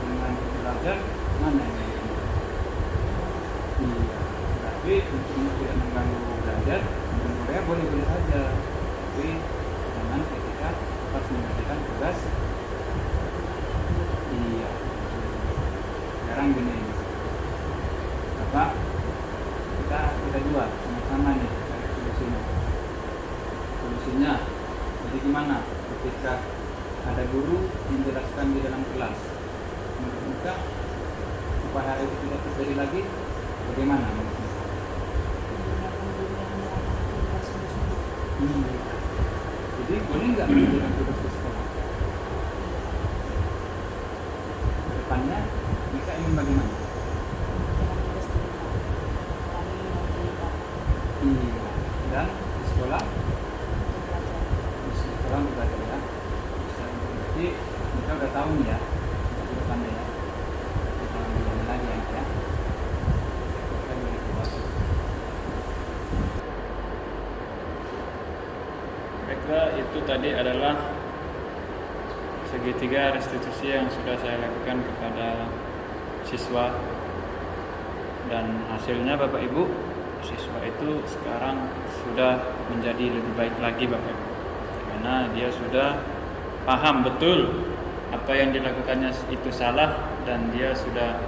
dengan belajar mana yang lebih enak? Iya. Tapi untuk tidak mengganggu belajar, nonton Korea boleh-boleh saja. Tapi jangan ketika pas mengerjakan tugas. Iya. Sekarang gini, Bapak, kita dua sama-sama nih cari solusinya. Jadi gimana ketika ada guru menjelaskan di dalam kelas, menurut Muka supaya hal itu tidak terjadi lagi, bagaimana menurut Muka? Jadi boleh nggak mengerjakan tugas di sekolah? Depannya Muka ingin bagaimana? Iya. Dan di sekolah belajar ya. Jadi kita udah tahu nih ya untuk depannya ya. Kita ambil lagi ya. Kita boleh buat. Baiklah, itu tadi adalah segitiga restitusi yang sudah saya lakukan kepada siswa, dan hasilnya Bapak Ibu, siswa itu sekarang sudah menjadi lebih baik lagi Bapak Ibu, karena dia sudah paham betul apa yang dilakukannya itu salah, dan dia sudah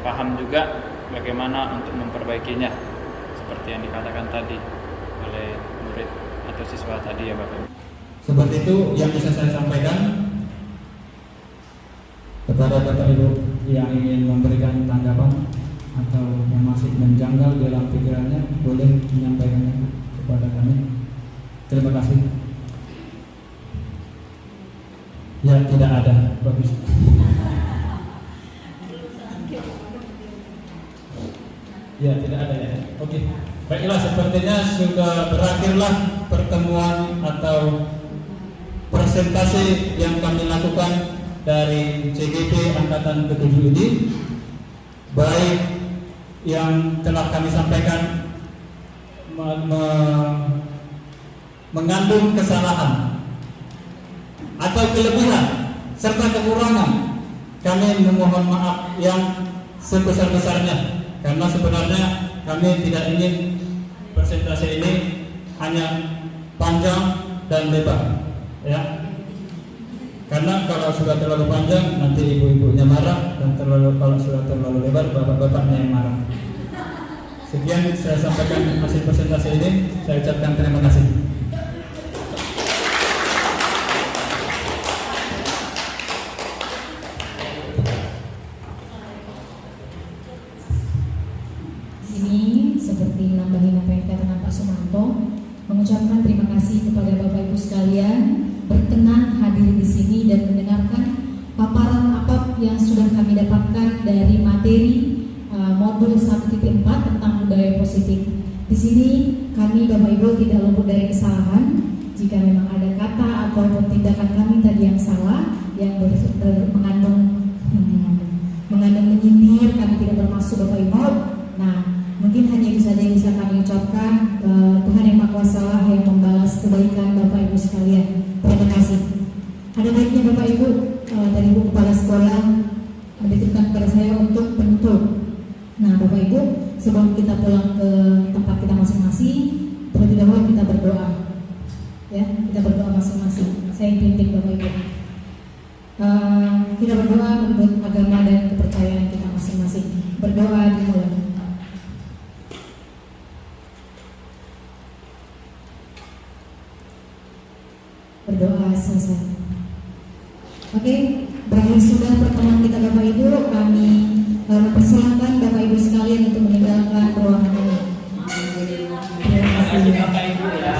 paham juga bagaimana untuk memperbaikinya, seperti yang dikatakan tadi oleh murid atau siswa tadi ya Bapak Ibu. Seperti itu yang bisa saya sampaikan. Kepada Bapak Ibu yang ingin memberikan tanggapan atau yang masih menjanggal dalam pikirannya, boleh menyampaikannya kepada kami. Terima kasih. Ya, tidak ada. Bagus. Ya, tidak ada ya. Oke. Baiklah, sepertinya sudah berakhirlah pertemuan atau presentasi yang kami lakukan dari CGP Angkatan ke-7 ini, baik yang telah kami sampaikan mengandung kesalahan atau kelebihan serta kekurangan. Kami memohon maaf yang sebesar-besarnya, karena sebenarnya kami tidak ingin presentasi ini hanya panjang dan lebar, ya. Karena kalau sudah terlalu panjang nanti ibu-ibunya marah, dan kalau sudah terlalu lebar bapak-bapaknya yang marah. Sekian saya sampaikan hasil presentasi ini. Saya ucapkan terima kasih. Sini seperti menambahin apa yang dikatakan Pak Sumanto, mengucapkan terima kasih kepada Bapak Ibu sekalian berkenan hadir di sini dan mendengarkan paparan apa yang sudah kami dapatkan dari materi modul 1.4 tentang budaya positif. Di sini kami Bapak Ibu tidak luput dari kesalahan. Jika memang ada kata ataupun tindakan kami tadi yang salah, yang mengandung menyindir, kami tidak bermaksud Bapak Ibu. Nah, mungkin hanya itu saja yang bisa kami ucapkan. Tuhan yang Maha Kuasa lah yang membalas kebaikan Bapak Ibu sekalian. Terima kasih. Ada baiknya Bapak Ibu dari Ibu Kepala Sekolah menitipkan kepada saya untuk penutup. Nah, Bapak Ibu, sebelum kita pulang ke tempat kita masing-masing, terlebih dahulu kita berdoa. Ya, kita berdoa masing-masing. Saya pimpin Bapak Ibu. Kita berdoa menurut agama dan kepercayaan kita masing-masing. Berdoa dimulai. Berdoa selesai. Oke, berakhir sudah pertemuan kita Bapak Ibu. Kami mempersilahkan Bapak Ibu sekalian untuk meninggalkan ruangan ini. Terima kasih Bapak Ibu ya.